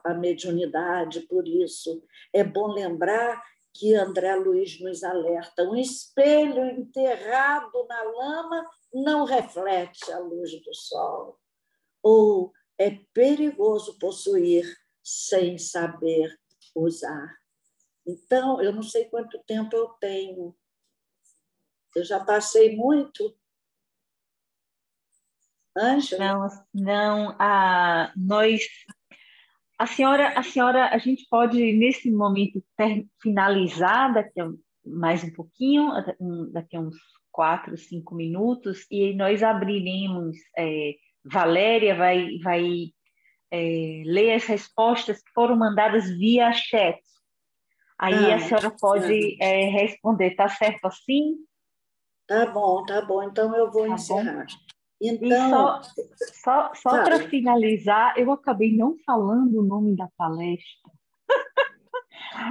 A: à mediunidade. Por isso, é bom lembrar que André Luiz nos alerta: um espelho enterrado na lama não reflete a luz do sol. Ou é perigoso possuir sem saber usar. Então, eu não sei quanto tempo eu tenho. Eu já passei muito. Ângela?
C: Não, a gente pode, nesse momento, finalizar daqui a mais um pouquinho, daqui a uns 4, 5 minutos, e nós abriremos, Valéria vai ler as respostas que foram mandadas via chat. Aí a senhora pode responder, tá certo assim?
A: Tá bom. Então eu vou encerrar. Então,
C: e só para finalizar, eu acabei não falando o nome da palestra.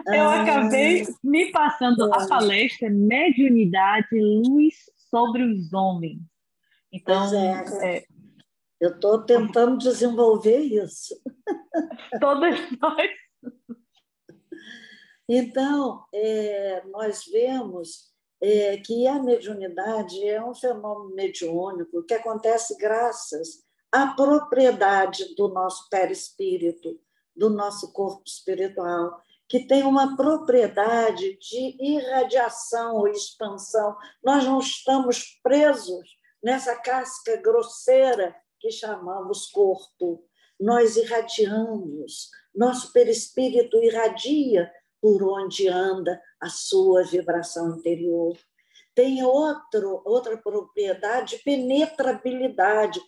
C: Eu acabei me passando a palestra Mediunidade, Luz sobre os Homens. Então,
A: eu estou tentando desenvolver isso.
C: Todas nós.
A: Então, nós vemos que a mediunidade é um fenômeno mediúnico que acontece graças à propriedade do nosso perispírito, do nosso corpo espiritual, que tem uma propriedade de irradiação ou expansão. Nós não estamos presos nessa casca grosseira que chamamos corpo. Nós irradiamos, nosso perispírito irradia por onde anda a sua vibração interior. Tem outra propriedade, penetrabilidade.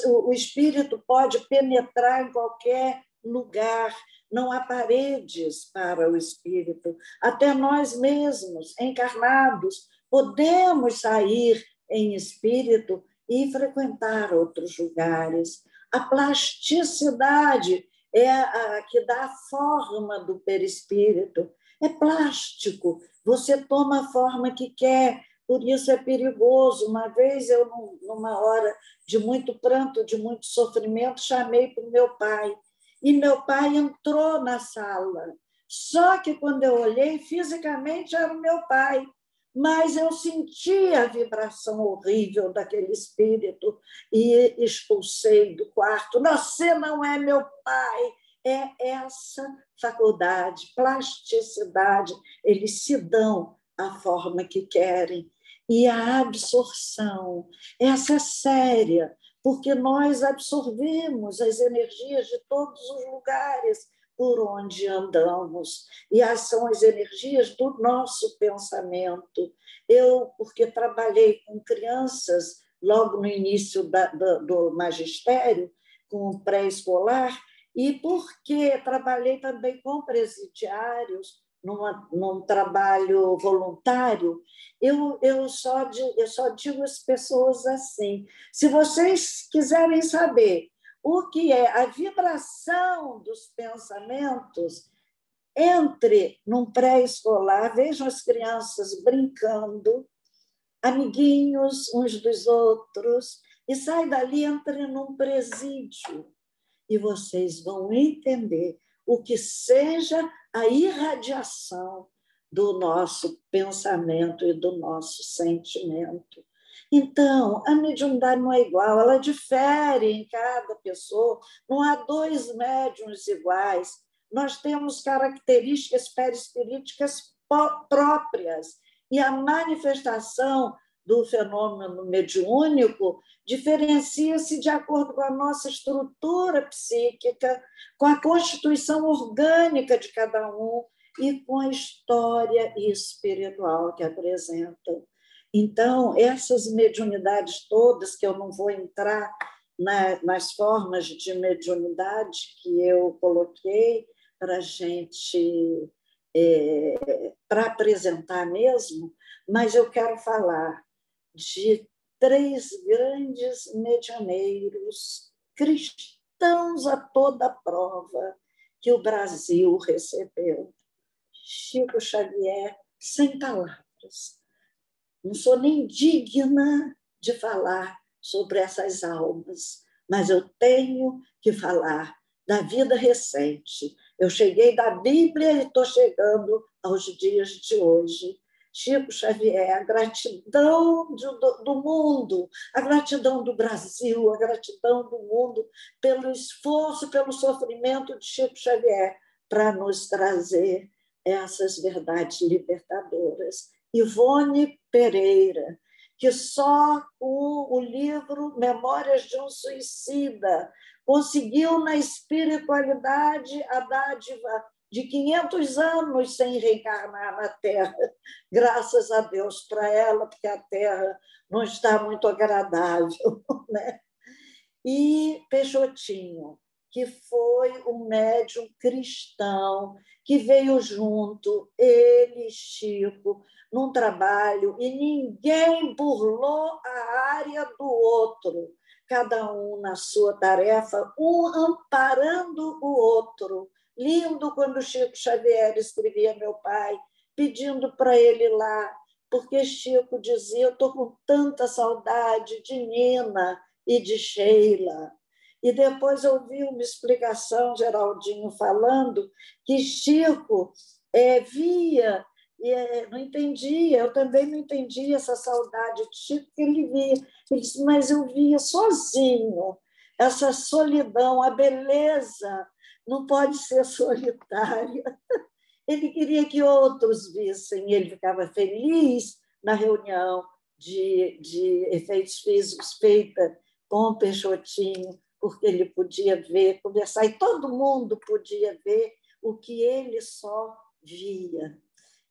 A: O espírito pode penetrar em qualquer lugar, não há paredes para o espírito. Até nós mesmos, encarnados, podemos sair em espírito e frequentar outros lugares. A plasticidade é a que dá a forma do perispírito. É plástico, você toma a forma que quer, por isso é perigoso. Uma vez eu, numa hora de muito pranto, de muito sofrimento, chamei para o meu pai, e meu pai entrou na sala. Só que quando eu olhei, fisicamente era o meu pai, mas eu senti a vibração horrível daquele espírito e expulsei do quarto. Você não é meu pai. É essa faculdade, plasticidade, eles se dão a forma que querem. E a absorção, essa é séria, porque nós absorvemos as energias de todos os lugares por onde andamos, e são as energias do nosso pensamento. Eu, porque trabalhei com crianças logo no início do magistério, com o pré-escolar, e porque trabalhei também com presidiários, num trabalho voluntário, eu só digo às pessoas assim: se vocês quiserem saber o que é a vibração dos pensamentos, entre num pré-escolar, vejam as crianças brincando, amiguinhos uns dos outros, e sai dali, entre num presídio, e vocês vão entender o que seja a irradiação do nosso pensamento e do nosso sentimento. Então, a mediunidade não é igual, ela difere em cada pessoa, não há dois médiuns iguais. Nós temos características perispiríticas próprias, e a manifestação do fenômeno mediúnico diferencia-se de acordo com a nossa estrutura psíquica, com a constituição orgânica de cada um e com a história espiritual que apresentam. Então, essas mediunidades todas, que eu não vou entrar nas formas de mediunidade que eu coloquei para a gente, para apresentar mesmo, mas eu quero falar de 3 grandes medianeiros cristãos a toda prova que o Brasil recebeu. Chico Xavier, sem palavras. Não sou nem digna de falar sobre essas almas, mas eu tenho que falar da vida recente. Eu cheguei da Bíblia e estou chegando aos dias de hoje. Chico Xavier, a gratidão do mundo, a gratidão do Brasil, a gratidão do mundo pelo esforço, pelo sofrimento de Chico Xavier para nos trazer essas verdades libertadoras. Ivone Pereira, que só com o livro Memórias de um Suicida conseguiu, na espiritualidade, a dádiva de 500 anos sem reencarnar na Terra. Graças a Deus para ela, porque a Terra não está muito agradável, né? E Peixotinho, que foi um médium cristão, que veio junto, ele e Chico, num trabalho, e ninguém burlou a área do outro, cada um na sua tarefa, um amparando o outro. Lindo quando Chico Xavier escrevia meu pai, pedindo para ele ir lá, porque Chico dizia: eu estou com tanta saudade de Nina e de Sheila. E depois eu ouvi uma explicação, Geraldinho falando, que Chico via, não entendia, eu também não entendia essa saudade de Chico, que ele via. Ele disse: mas eu via sozinho, essa solidão, a beleza não pode ser solitária. Ele queria que outros vissem, ele ficava feliz na reunião de efeitos físicos feita com o Peixotinho, porque ele podia ver, conversar, e todo mundo podia ver o que ele só via.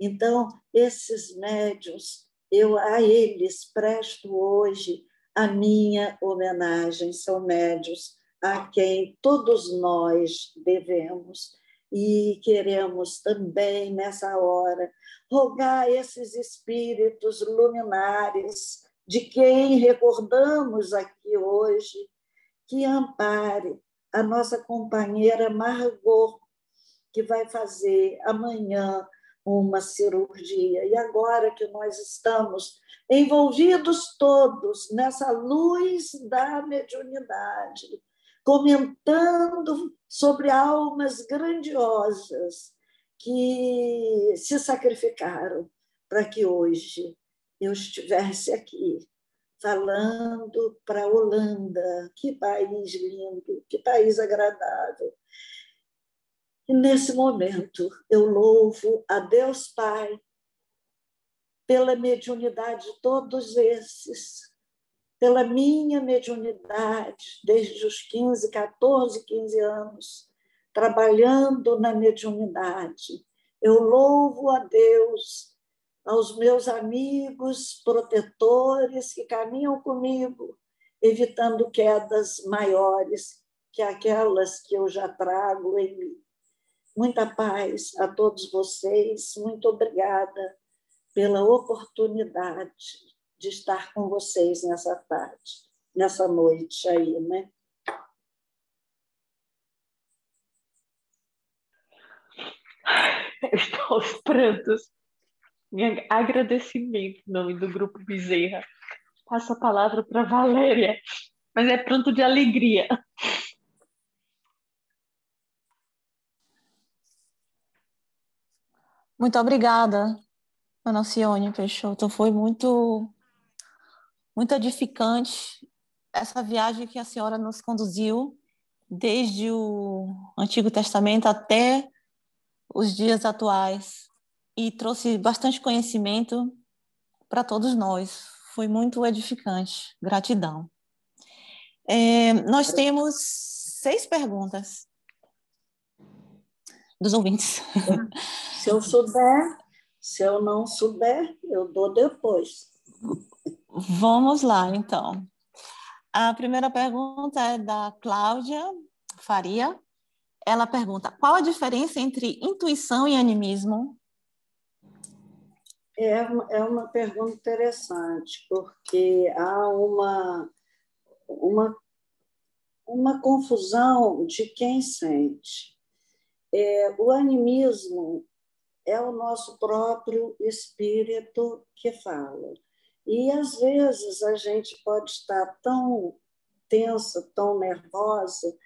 A: Então, esses médiuns, eu a eles presto hoje a minha homenagem, são médiuns a quem todos nós devemos, e queremos também, nessa hora, rogar esses espíritos luminares, de quem recordamos aqui hoje, que ampare a nossa companheira Margot, que vai fazer amanhã uma cirurgia. E agora que nós estamos envolvidos todos nessa luz da mediunidade, comentando sobre almas grandiosas que se sacrificaram para que hoje eu estivesse aqui, falando para a Holanda. Que país lindo, que país agradável. E nesse momento eu louvo a Deus Pai pela mediunidade de todos esses, pela minha mediunidade, desde os 15, 14, 15 anos, trabalhando na mediunidade. Eu louvo a Deus, aos meus amigos protetores que caminham comigo, evitando quedas maiores que aquelas que eu já trago em mim. Muita paz a todos vocês, muito obrigada pela oportunidade de estar com vocês nessa tarde, nessa noite aí, né?
C: Eu estou aos prantos. Meu agradecimento em nome do Grupo Bezerra. Passo a palavra para a Valéria, mas é pranto de alegria.
B: Muito obrigada, Ana Alcione Peixoto. Foi muito edificante essa viagem que a senhora nos conduziu, desde o Antigo Testamento até os dias atuais, e trouxe bastante conhecimento para todos nós. Foi muito edificante. Gratidão. Nós temos 6 perguntas dos ouvintes.
A: Se eu souber, se eu não souber, eu dou depois.
B: Vamos lá, então. A primeira pergunta é da Cláudia Faria. Ela pergunta: qual a diferença entre intuição e animismo?
A: É uma pergunta interessante, porque há uma confusão de quem sente. O animismo é o nosso próprio espírito que fala. E, às vezes, a gente pode estar tão tensa, tão nervosa,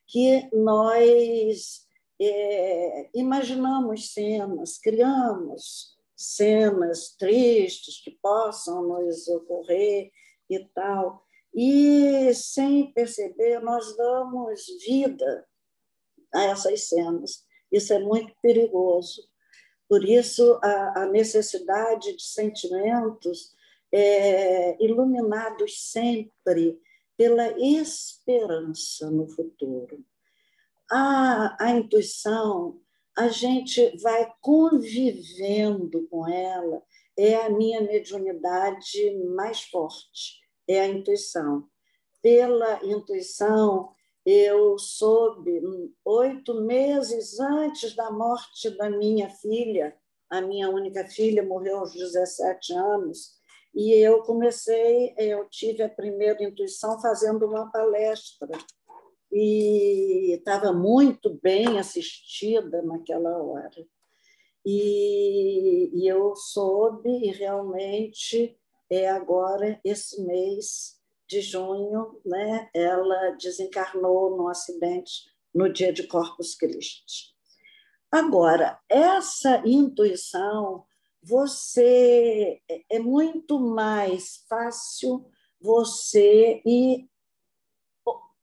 A: que nós imaginamos cenas, criamos cenas tristes que possam nos ocorrer e tal. E, sem perceber, nós damos vida a essas cenas. Isso é muito perigoso. Por isso, a necessidade de sentimentos iluminados sempre pela esperança no futuro. A intuição, a gente vai convivendo com ela, é a minha mediunidade mais forte, é a intuição. Pela intuição, eu soube, 8 meses antes da morte da minha filha, a minha única filha morreu aos 17 anos, e eu tive a primeira intuição fazendo uma palestra, e estava muito bem assistida naquela hora. E eu soube, e realmente, agora, esse mês de junho, né, ela desencarnou num acidente no dia de Corpus Christi. Agora, essa intuição, é muito mais fácil você ir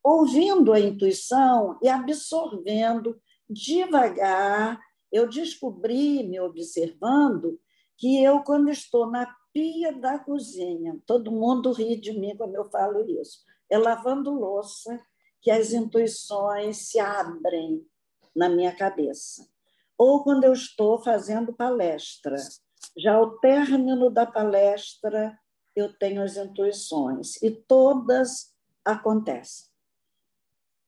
A: ouvindo a intuição e absorvendo devagar. Eu descobri, me observando, que eu, quando estou na pia da cozinha, todo mundo ri de mim quando eu falo isso, é lavando louça que as intuições se abrem na minha cabeça. Ou quando eu estou fazendo palestra, já ao término da palestra, eu tenho as intuições, e todas acontecem.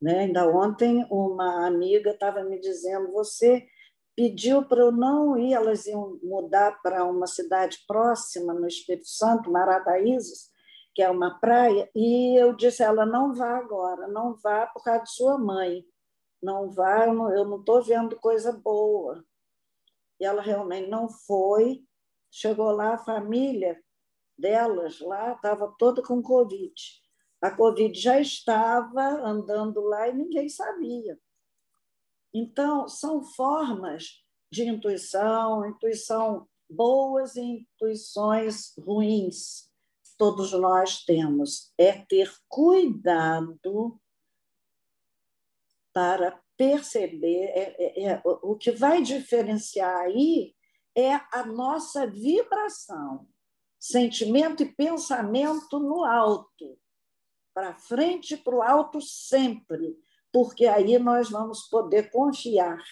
A: Né? Ainda ontem, uma amiga estava me dizendo: você pediu para eu não ir, elas iam mudar para uma cidade próxima, no Espírito Santo, Marataízes, que é uma praia, e eu disse a ela: não vá agora, não vá por causa de sua mãe, não vá, eu não estou vendo coisa boa. E ela realmente não foi. Chegou lá, a família delas lá estava toda com Covid. A Covid já estava andando lá e ninguém sabia. Então, são formas de intuição boas e intuições ruins. Todos nós temos. É ter cuidado para perceber. O que vai diferenciar aí é a nossa vibração, sentimento e pensamento no alto, para frente e para o alto sempre, porque aí nós vamos poder confiar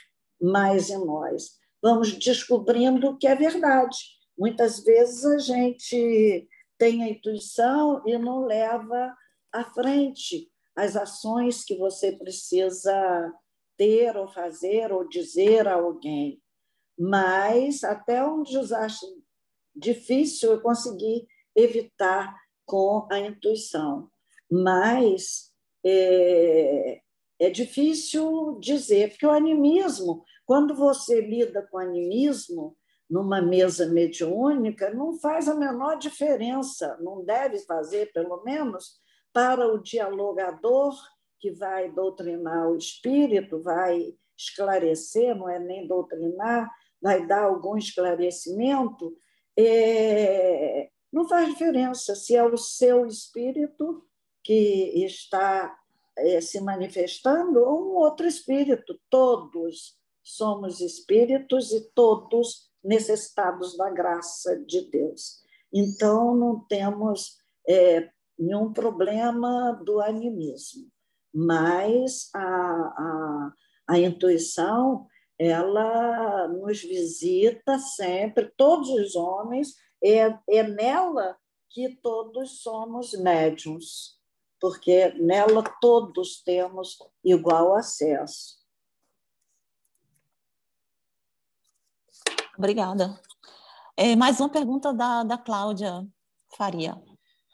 A: mais em nós. Vamos descobrindo o que é verdade. Muitas vezes a gente tem a intuição e não leva à frente as ações que você precisa ter ou fazer ou dizer a alguém. Mas até onde eu acho difícil eu conseguir evitar com a intuição. Mas é difícil dizer, porque o animismo, quando você lida com animismo numa mesa mediúnica, não faz a menor diferença, não deve fazer, pelo menos, para o dialogador que vai doutrinar o espírito, vai esclarecer, não é nem doutrinar, vai dar algum esclarecimento, não faz diferença se é o seu espírito que está se manifestando ou um outro espírito. Todos somos espíritos e todos necessitados da graça de Deus. Então, não temos nenhum problema do animismo, mas a intuição, ela nos visita sempre, todos os homens, é nela que todos somos médiuns, porque nela todos temos igual acesso.
B: Obrigada. Mais uma pergunta da Cláudia Faria.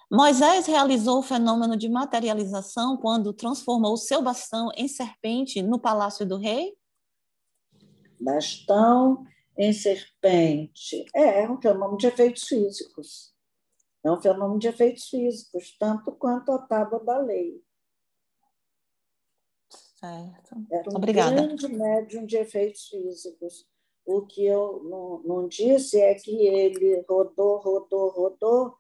B: Moisés realizou o fenômeno de materialização quando transformou seu bastão em serpente no palácio do rei?
A: Bastão em serpente. É um fenômeno de efeitos físicos. É um fenômeno de efeitos físicos, tanto quanto a tábua da lei.
B: Certo.
A: Era um
B: Obrigada.
A: grande médium de efeitos físicos. O que eu não disse é que ele rodou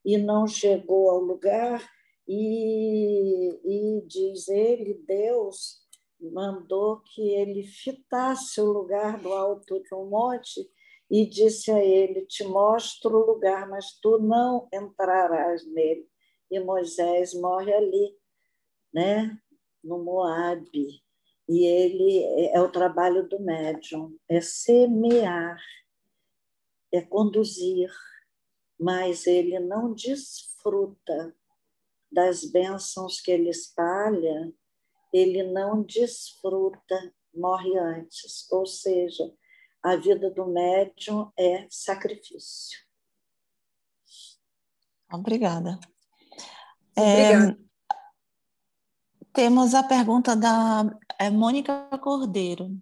A: e não chegou ao lugar, e diz ele, Deus mandou que ele fitasse o lugar do alto de um monte e disse a ele, te mostro o lugar, mas tu não entrarás nele. E Moisés morre ali, né? No Moabe. E ele é o trabalho do médium, é semear, é conduzir, mas ele não desfruta das bênçãos que ele espalha, ele não desfruta, morre antes. Ou seja, a vida do médium é sacrifício.
B: Obrigada.
A: Obrigada.
B: Temos a pergunta da Mônica Cordeiro.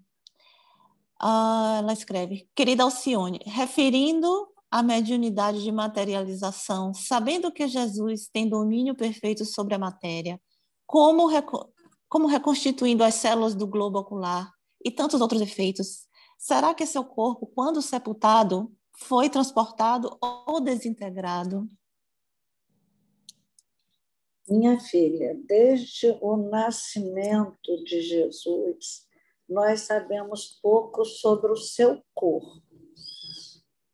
B: Ela escreve, querida Alcione, referindo à mediunidade de materialização, sabendo que Jesus tem domínio perfeito sobre a matéria, como reconstituindo as células do globo ocular e tantos outros efeitos, será que seu corpo, quando sepultado, foi transportado ou desintegrado?
A: Minha filha, desde o nascimento de Jesus, nós sabemos pouco sobre o seu corpo.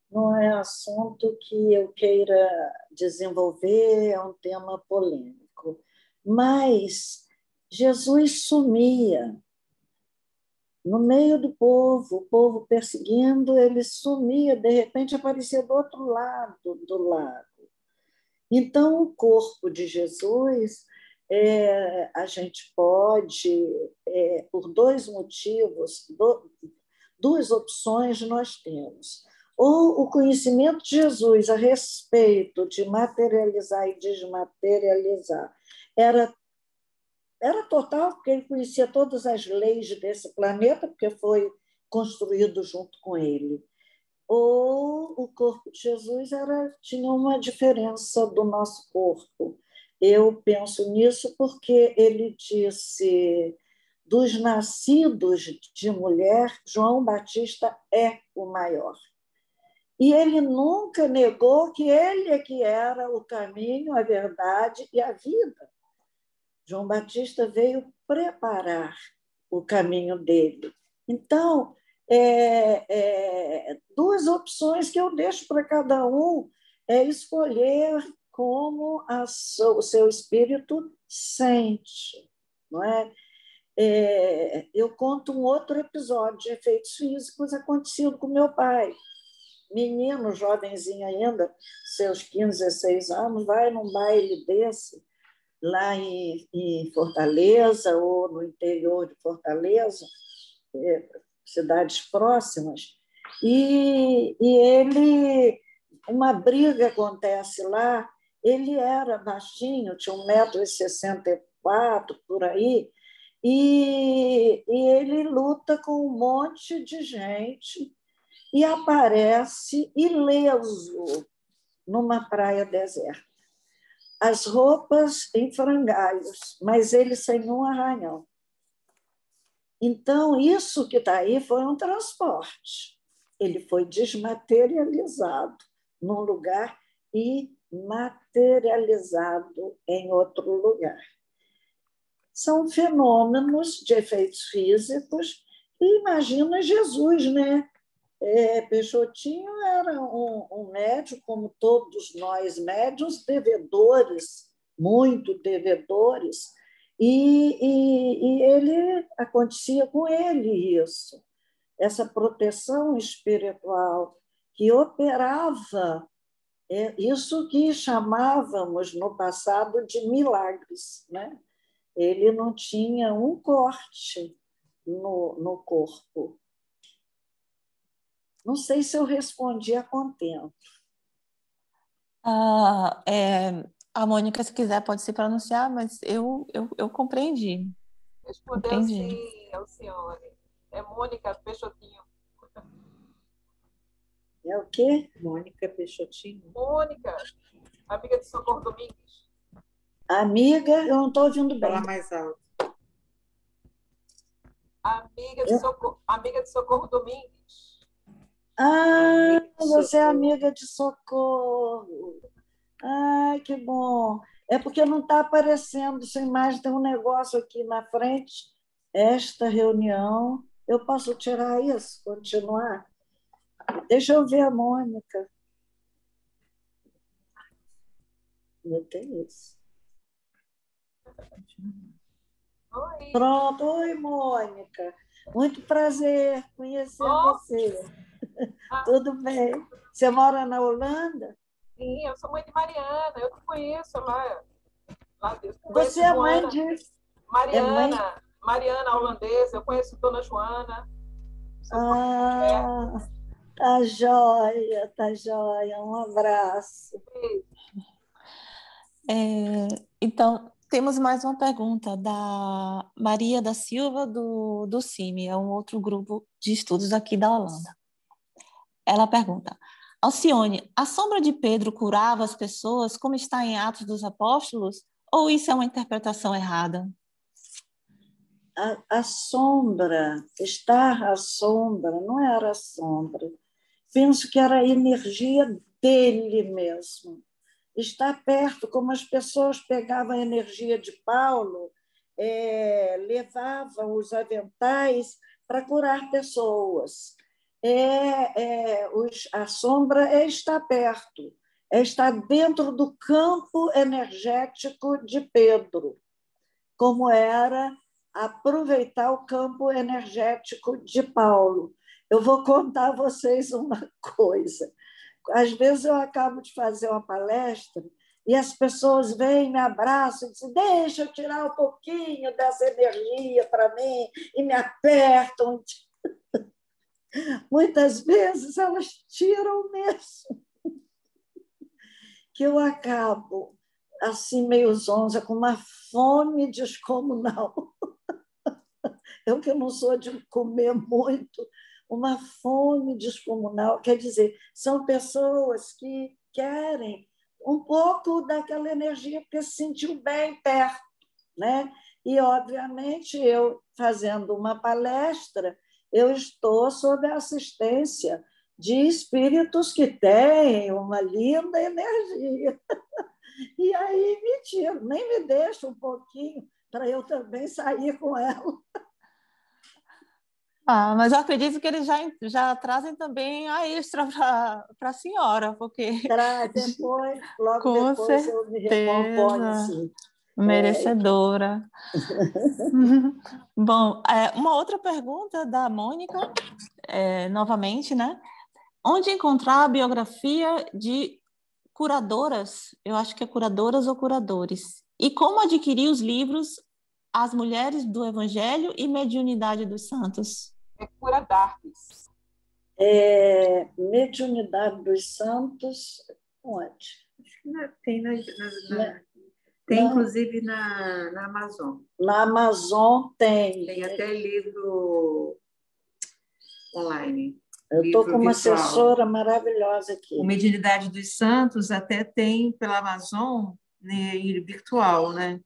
A: Não é assunto que eu queira desenvolver, é um tema polêmico. Mas Jesus sumia no meio do povo, o povo perseguindo, ele sumia, de repente aparecia do outro lado do lago. Então, o corpo de Jesus, a gente pode, por dois motivos, duas opções nós temos. Ou o conhecimento de Jesus a respeito de materializar e desmaterializar era total, porque ele conhecia todas as leis desse planeta, porque foi construído junto com ele. Ou o corpo de Jesus tinha uma diferença do nosso corpo. Eu penso nisso porque ele disse, dos nascidos de mulher, João Batista é o maior. E ele nunca negou que ele é que era o caminho, a verdade e a vida. João Batista veio preparar o caminho dele. Então, duas opções que eu deixo para cada um é escolher como o seu espírito sente, não é? Eu conto um outro episódio de efeitos físicos acontecido com meu pai. Menino, jovenzinho ainda, seus 15, 16 anos, vai num baile desse, lá em Fortaleza ou no interior de Fortaleza, cidades próximas, e ele, uma briga acontece lá, ele era baixinho, tinha 1,64 m por aí, e ele luta com um monte de gente e aparece ileso numa praia deserta. As roupas em frangalhos, mas ele sem um arranhão. Então, isso que está aí foi um transporte. Ele foi desmaterializado num lugar e materializado em outro lugar. São fenômenos de efeitos físicos e imagina Jesus, né? Peixotinho era um médium, como todos nós médiuns, devedores, muito devedores, e ele acontecia com ele isso, essa proteção espiritual que operava, isso que chamávamos no passado de milagres, né? Ele não tinha um corte no corpo. Não sei se eu respondi a contento.
B: A Mônica, se quiser, pode se pronunciar, mas eu compreendi.
D: Respondeu sim, Alcione. É Mônica Peixotinho.
A: É o quê?
C: Mônica Peixotinho.
D: Mônica, amiga de Socorro Domingues.
A: Amiga, eu não estou ouvindo bem.
C: Fala mais alto.
D: Amiga de Socorro Domingues.
A: Você é amiga de Socorro. Que bom. É porque não está aparecendo sua imagem, tem um negócio aqui na frente. Esta reunião, eu posso tirar isso, continuar? Deixa eu ver a Mônica. Não tem isso.
D: Oi.
A: Pronto. Oi, Mônica. Muito prazer conhecer você. Tudo bem? Você mora na Holanda?
D: Sim, eu sou mãe de Mariana. Eu te conheço lá.
A: Você é mãe de...
D: Mariana. Mariana, holandesa. Eu conheço Dona Joana.
A: Tá joia, tá joia. Um abraço.
B: Então, temos mais uma pergunta da Maria da Silva, do CIMI, é um outro grupo de estudos aqui da Holanda. Ela pergunta: Alcione, a sombra de Pedro curava as pessoas como está em Atos dos Apóstolos? Ou isso é uma interpretação errada?
A: A sombra, estar à sombra, não era a sombra. Penso que era a energia dele mesmo. Estar perto, como as pessoas pegavam a energia de Paulo, levavam os aventais para curar pessoas. A sombra é estar perto, é estar dentro do campo energético de Pedro, como era aproveitar o campo energético de Paulo. Eu vou contar a vocês uma coisa. Às vezes eu acabo de fazer uma palestra e as pessoas vêm, me abraçam e dizem: deixa eu tirar um pouquinho dessa energia para mim, e me apertam. Muitas vezes elas tiram mesmo, que eu acabo assim meio zonza, com uma fome descomunal. Eu que não sou de comer muito, uma fome descomunal. Quer dizer, são pessoas que querem um pouco daquela energia porque se sentiu bem perto, né? E, obviamente, eu fazendo uma palestra, eu estou sob a assistência de espíritos que têm uma linda energia. E aí me tiro, nem me deixa um pouquinho para eu também sair com ela.
B: Mas eu acredito que eles já trazem também a extra para a senhora, porque
A: Traz depois, logo
B: com
A: depois eu me recomponho,
B: certeza,
A: sim.
B: merecedora. Bom, uma outra pergunta da Mônica, novamente, né? Onde encontrar a biografia de curadoras? Eu acho que é curadoras ou curadores. E como adquirir os livros As Mulheres do Evangelho e Mediunidade dos Santos?
D: É Cura d'Artes.
A: Mediunidade dos Santos, onde?
E: Tem, tem
A: Não.
E: inclusive na Amazon.
A: Na Amazon tem.
E: Tem até livro online.
A: Eu estou com uma
E: virtual.
A: assessora maravilhosa aqui.
E: O Mediunidade dos Santos até tem pela Amazon, né, virtual, né?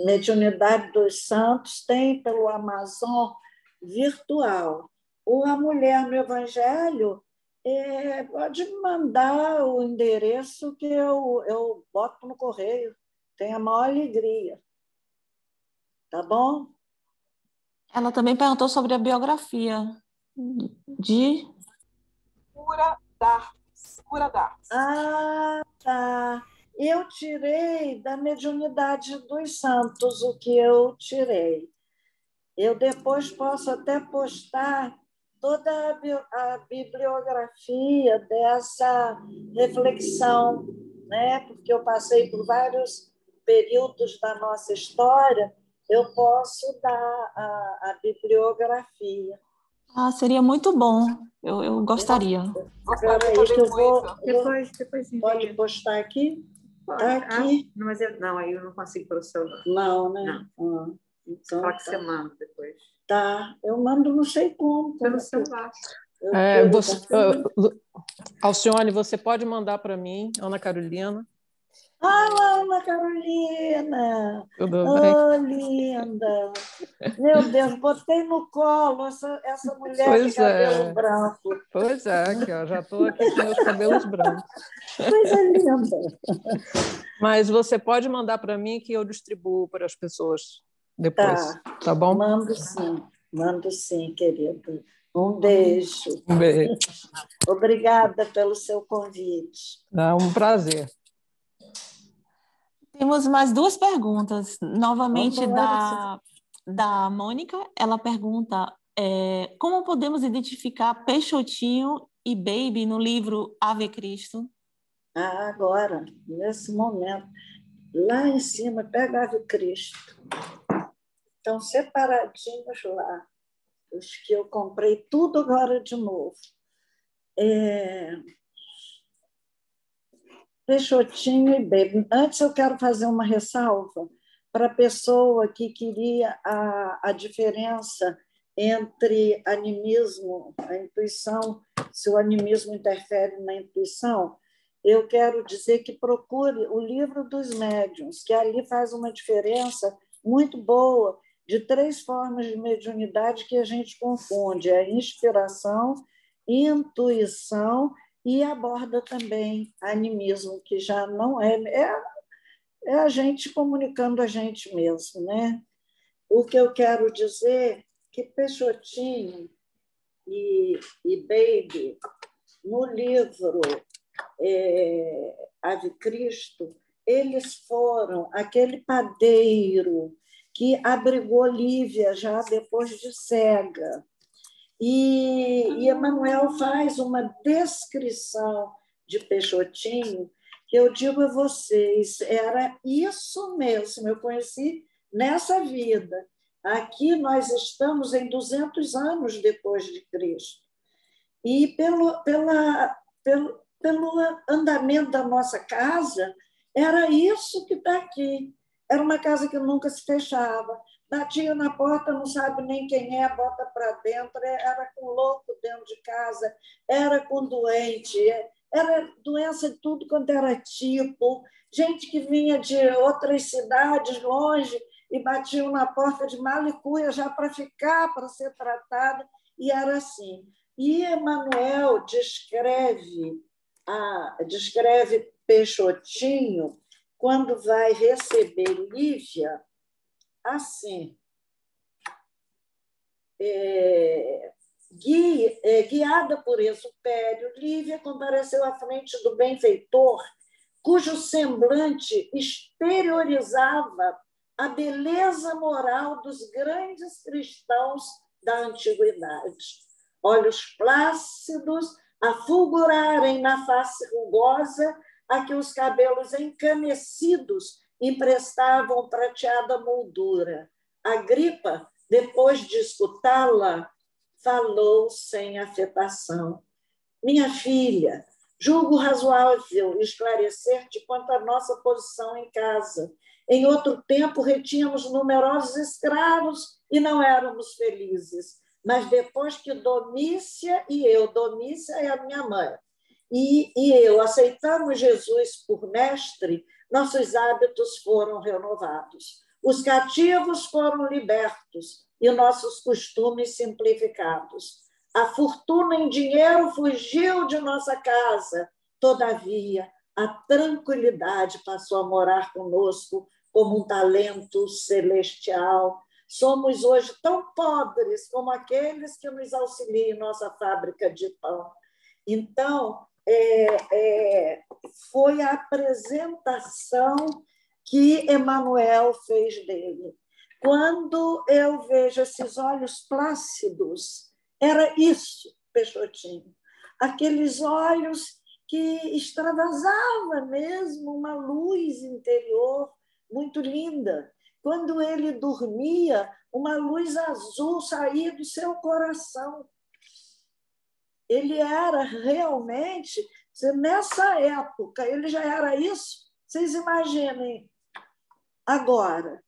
A: Mediunidade dos Santos tem pelo Amazon virtual. A Mulher no Evangelho pode mandar o endereço que eu boto no correio. Tenho a maior alegria. Tá bom?
B: Ela também perguntou sobre a biografia de...
D: Cura d'Artes. Cura d'Artes.
A: Ah, tá. Eu tirei da Mediunidade dos Santos o que eu tirei. Eu depois posso até postar toda a bibliografia dessa reflexão, né? Porque eu passei por vários períodos da nossa história, eu posso dar a bibliografia.
B: seria muito bom. Eu gostaria.
D: Gostaria
A: Espera aí que eu vou...
E: Depois
A: Pode postar aqui?
E: Pode.
A: Tá aqui.
E: Não, mas não, aí eu não consigo para o celular.
A: Não, né?
E: Não.
A: Então,
E: Fala que você manda depois.
A: Tá, eu mando não sei como.
E: Pelo celular.
F: Alcione, você pode mandar para mim, Ana Carolina.
A: Ana Carolina!
F: Tudo bem?
A: Oh, linda! Meu Deus, botei no colo essa mulher de cabelo branco.
F: Pois é, aqui, ó, já estou aqui com meus cabelos brancos.
A: Coisa linda!
F: Mas você pode mandar para mim que eu distribuo para as pessoas depois, tá bom?
A: Mando sim, querida. Um beijo.
F: Um beijo.
A: Obrigada pelo seu convite.
F: É um prazer.
B: Temos mais duas perguntas, novamente da Mônica. Ela pergunta como podemos identificar Peixotinho e Baby no livro Ave Cristo?
A: Agora, nesse momento, lá em cima, pega Ave Cristo. Estão separadinhos lá, os que eu comprei tudo agora de novo. Peixotinho e Baby. Antes eu quero fazer uma ressalva para a pessoa que queria a diferença entre animismo, a intuição, se o animismo interfere na intuição. Eu quero dizer que procure o Livro dos Médiuns, que ali faz uma diferença muito boa de 3 formas de mediunidade que a gente confunde: a inspiração, intuição e aborda também animismo, que já não é a gente comunicando a gente mesmo, né? O que eu quero dizer é que Peixotinho e Baby, no livro Ave Cristo, eles foram aquele padeiro que abrigou Lívia já depois de cega. E Emmanuel faz uma descrição de Peixotinho que eu digo a vocês, era isso mesmo, eu conheci nessa vida. Aqui nós estamos em 200 anos depois de Cristo. E pelo andamento da nossa casa, era isso que está aqui. Era uma casa que nunca se fechava. Batia na porta, não sabe nem quem é, bota para dentro. Era com louco dentro de casa, era com doente, era doença de tudo quanto era tipo. Gente que vinha de outras cidades longe e batiam na porta de malicuia já para ficar, para ser tratada, e era assim. E Emmanuel descreve Peixotinho quando vai receber Lívia assim: Guiada por exupério, Lívia compareceu à frente do benfeitor, cujo semblante exteriorizava a beleza moral dos grandes cristãos da antiguidade. Olhos plácidos a fulgurarem na face rugosa a que os cabelos encanecidos emprestavam prateada moldura. Agripa, depois de escutá-la, falou sem afetação. Minha filha, julgo razoável esclarecer-te quanto à nossa posição em casa. Em outro tempo, retínhamos numerosos escravos e não éramos felizes. Mas depois que Domícia é a minha mãe, e eu aceitamos Jesus por mestre, nossos hábitos foram renovados. Os cativos foram libertos e nossos costumes simplificados. A fortuna em dinheiro fugiu de nossa casa. Todavia, a tranquilidade passou a morar conosco como um talento celestial. Somos hoje tão pobres como aqueles que nos auxiliam em nossa fábrica de pão. Então, foi a apresentação que Emmanuel fez dele. Quando eu vejo esses olhos plácidos, era isso, Peixotinho. Aqueles olhos que extravasava mesmo uma luz interior muito linda. Quando ele dormia, uma luz azul saía do seu coração. Ele era realmente, nessa época, ele já era isso. Vocês imaginem agora.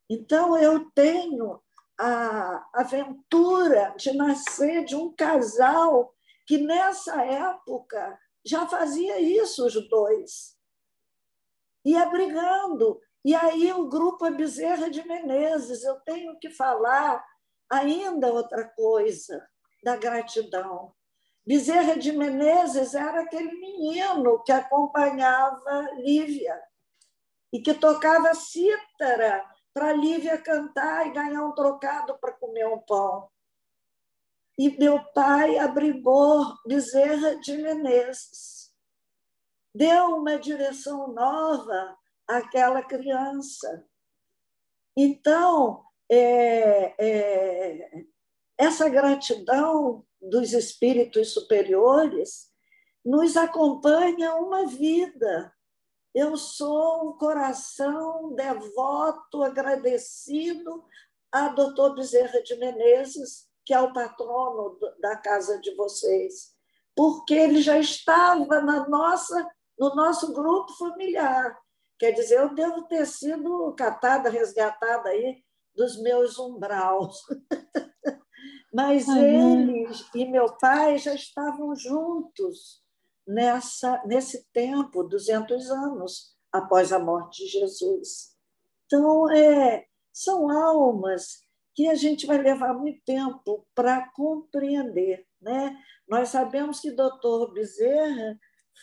A: Então, eu tenho a aventura de nascer de um casal que, nessa época, já fazia isso, os dois. Ia brigando. E aí o grupo Bezerra de Menezes, eu tenho que falar ainda outra coisa da gratidão. Bezerra de Menezes era aquele menino que acompanhava Lívia e que tocava cítara para Lívia cantar e ganhar um trocado para comer um pão. E meu pai abrigou Bezerra de Menezes. Deu uma direção nova àquela criança. Então, essa gratidão dos espíritos superiores nos acompanha uma vida. Eu sou um coração devoto, agradecido a doutor Bezerra de Menezes, que é o patrono da casa de vocês, porque ele já estava no nosso grupo familiar. Quer dizer, eu devo ter sido catada, resgatada aí dos meus umbraus. Mas eles e meu pai já estavam juntos nesse tempo, 200 anos após a morte de Jesus. Então, são almas que a gente vai levar muito tempo para compreender, né? Nós sabemos que doutor Bezerra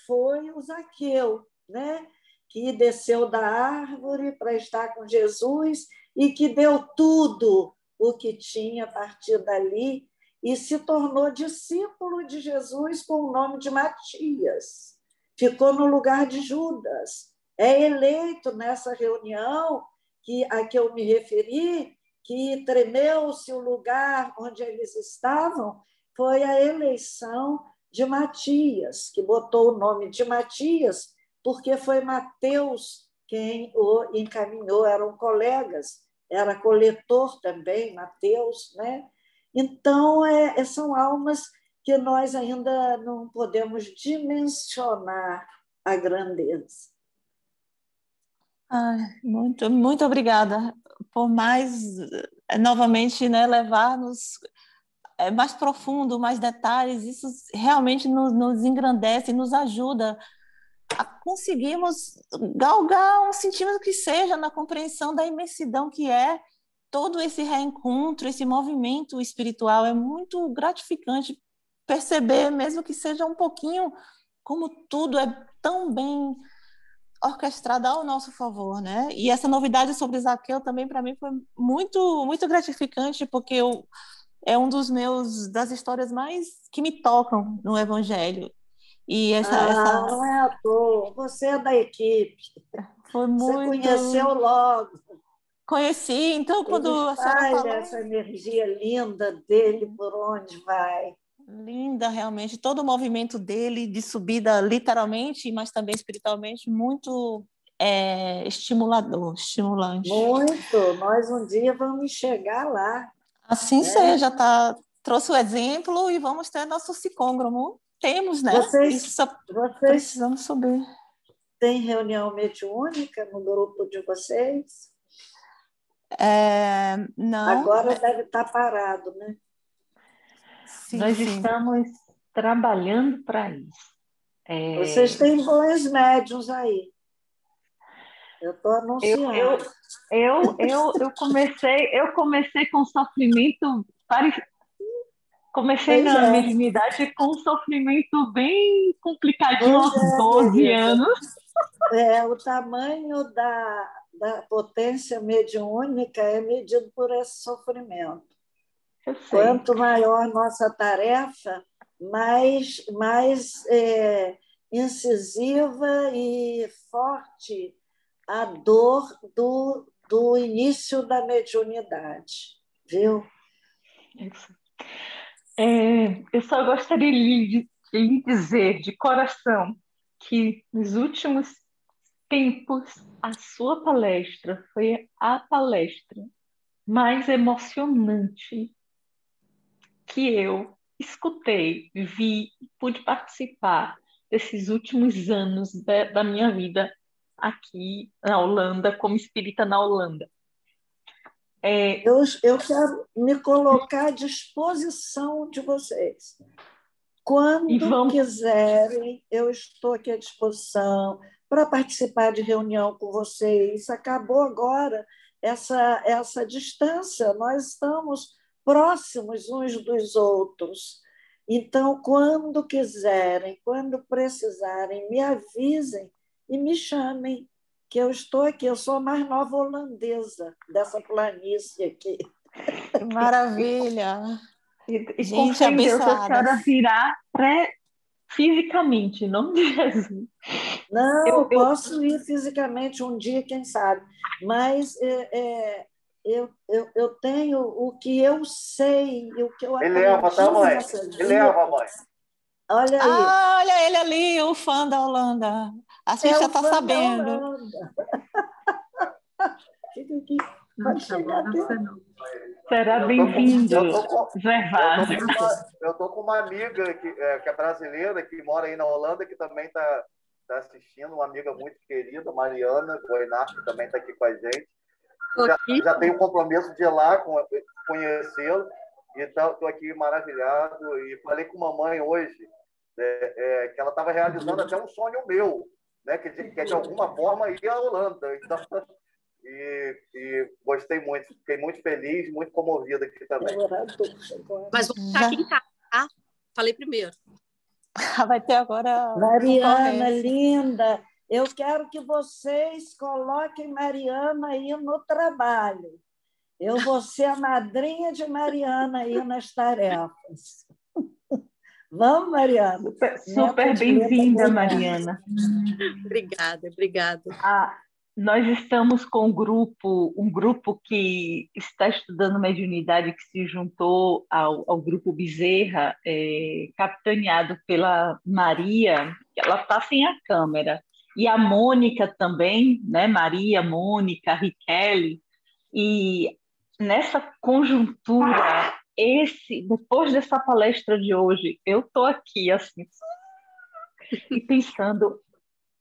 A: foi o Zaqueu, né? Que desceu da árvore para estar com Jesus e que deu tudo o que tinha a partir dali e se tornou discípulo de Jesus com o nome de Matias. Ficou no lugar de Judas. É eleito nessa reunião a que eu me referi, que tremeu-se o lugar onde eles estavam, foi a eleição de Matias, que botou o nome de Matias, porque foi Mateus quem o encaminhou, eram colegas, era coletor também, Mateus, né? Então, são almas que nós ainda não podemos dimensionar a grandeza.
B: Muito, muito obrigada por mais, novamente, né, levar-nos mais profundo, mais detalhes. Isso realmente nos engrandece, nos ajuda a conseguirmos galgar um centímetro que seja na compreensão da imensidão que é todo esse reencontro, esse movimento espiritual. É muito gratificante perceber, mesmo que seja um pouquinho, como tudo é tão bem orquestrado ao nosso favor, né? E essa novidade sobre Zaqueu também, para mim, foi muito, muito gratificante, porque eu é um das histórias mais que me tocam no Evangelho. E
A: Não é à toa. Você é da equipe.
B: foi
A: Você
B: muito...
A: conheceu logo.
B: Conheci, então, quando
A: Ele
B: a senhora
A: espalha
B: falou...
A: essa energia linda dele por onde vai.
B: Linda, realmente. Todo o movimento dele de subida, literalmente, mas também espiritualmente, muito estimulador, estimulante.
A: Muito. Nós um dia vamos chegar lá.
B: Assim
A: né?
B: seja, tá? Trouxe o exemplo e vamos ter nosso psicógrafo. Temos, né?
A: Vocês
B: Precisamos subir.
A: têm reunião mediúnica no grupo de vocês?
B: Não.
A: Agora deve estar parado, né?
B: Sim,
C: Nós
B: sim.
C: estamos trabalhando para isso.
A: Vocês têm bons médiuns aí. Eu estou anunciando.
C: Eu comecei com sofrimento, comecei
A: Pois
C: na
A: é.
C: mediunidade com um sofrimento bem complicadinho aos
A: Pois é,
C: 12
A: querida.
C: anos.
A: O tamanho da potência mediúnica é medido por esse sofrimento.
C: Eu sei.
A: Quanto maior nossa tarefa, mais incisiva e forte a dor do início da mediunidade, viu?
C: Eu só gostaria de lhe dizer de coração que nos últimos tempos a sua palestra foi a palestra mais emocionante que eu escutei, vi, pude participar desses últimos anos da minha vida aqui na Holanda, como espírita na Holanda.
A: Eu quero me colocar à disposição de vocês. Quando quiserem, eu estou aqui à disposição para participar de reunião com vocês. Acabou agora essa distância, nós estamos próximos uns dos outros. Então, quando quiserem, quando precisarem, me avisem e me chamem, que eu estou aqui. Eu sou a mais nova holandesa dessa planície aqui.
B: Maravilha!
C: E com fé em Deus, a senhora virá fisicamente, em nome de Jesus.
A: Não, eu posso ir fisicamente um dia, quem sabe, mas eu tenho o que eu sei, o que eu aprendi nessa vida.
G: Ele leva, mãe.
A: Olha aí.
B: Olha ele ali, o fã da Holanda. A gente já está sabendo.
A: Fica aqui. Pode chegar até.
C: Será bem-vindo, Zé Vaz.
G: Eu estou com uma amiga que é brasileira, que mora aí na Holanda, que também está assistindo, uma amiga muito querida, Mariana Goinar, que também está aqui com a gente. Já tenho um compromisso de ir lá conhecê-lo, então estou aqui maravilhado. E falei com a mamãe hoje que ela estava realizando até um sonho meu, né, que de alguma forma ir à Holanda. Então, e gostei muito, fiquei muito feliz, muito comovida aqui também.
H: Mas vou ficar aqui em casa, tá? Falei primeiro.
B: Vai ter agora.
A: Mariana, linda, eu quero que vocês coloquem Mariana aí no trabalho. Eu vou ser a madrinha de Mariana aí nas tarefas. Vamos, Mariana?
C: Super bem-vinda, Mariana.
H: Obrigada.
C: Nós estamos com um grupo que está estudando mediunidade, que se juntou ao grupo Bezerra, capitaneado pela Maria, ela está sem a câmera, e a Mônica também, né? Maria, Mônica, Riquelme, e nessa conjuntura, depois dessa palestra de hoje, eu estou aqui assim, e pensando,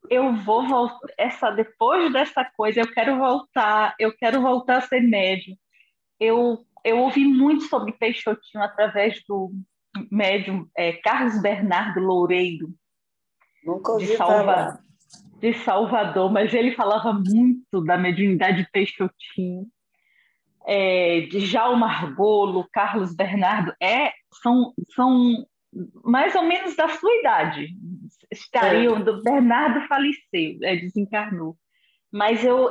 C: eu vou voltar, depois dessa coisa, eu quero voltar a ser médium. Eu ouvi muito sobre Peixotinho através do médium Carlos Bernardo Loureiro, de Salvador, mas ele falava muito da mediunidade de Peixotinho, de Djalma Argolo, Carlos Bernardo, são mais ou menos da sua idade. Do Bernardo faleceu, desencarnou. Mas eu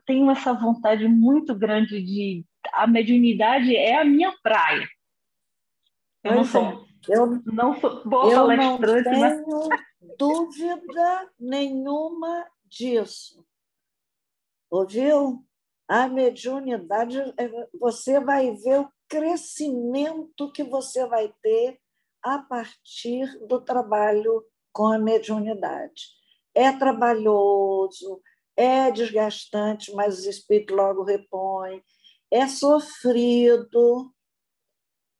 C: tenho essa vontade muito grande de a mediunidade é a minha praia. Eu não sou, não sou boa palestrante,
A: mas... Eu não tenho dúvida nenhuma disso. Ouviu? A mediunidade, você vai ver o crescimento que você vai ter a partir do trabalho com a mediunidade. É trabalhoso, é desgastante, mas o espírito logo repõe, é sofrido,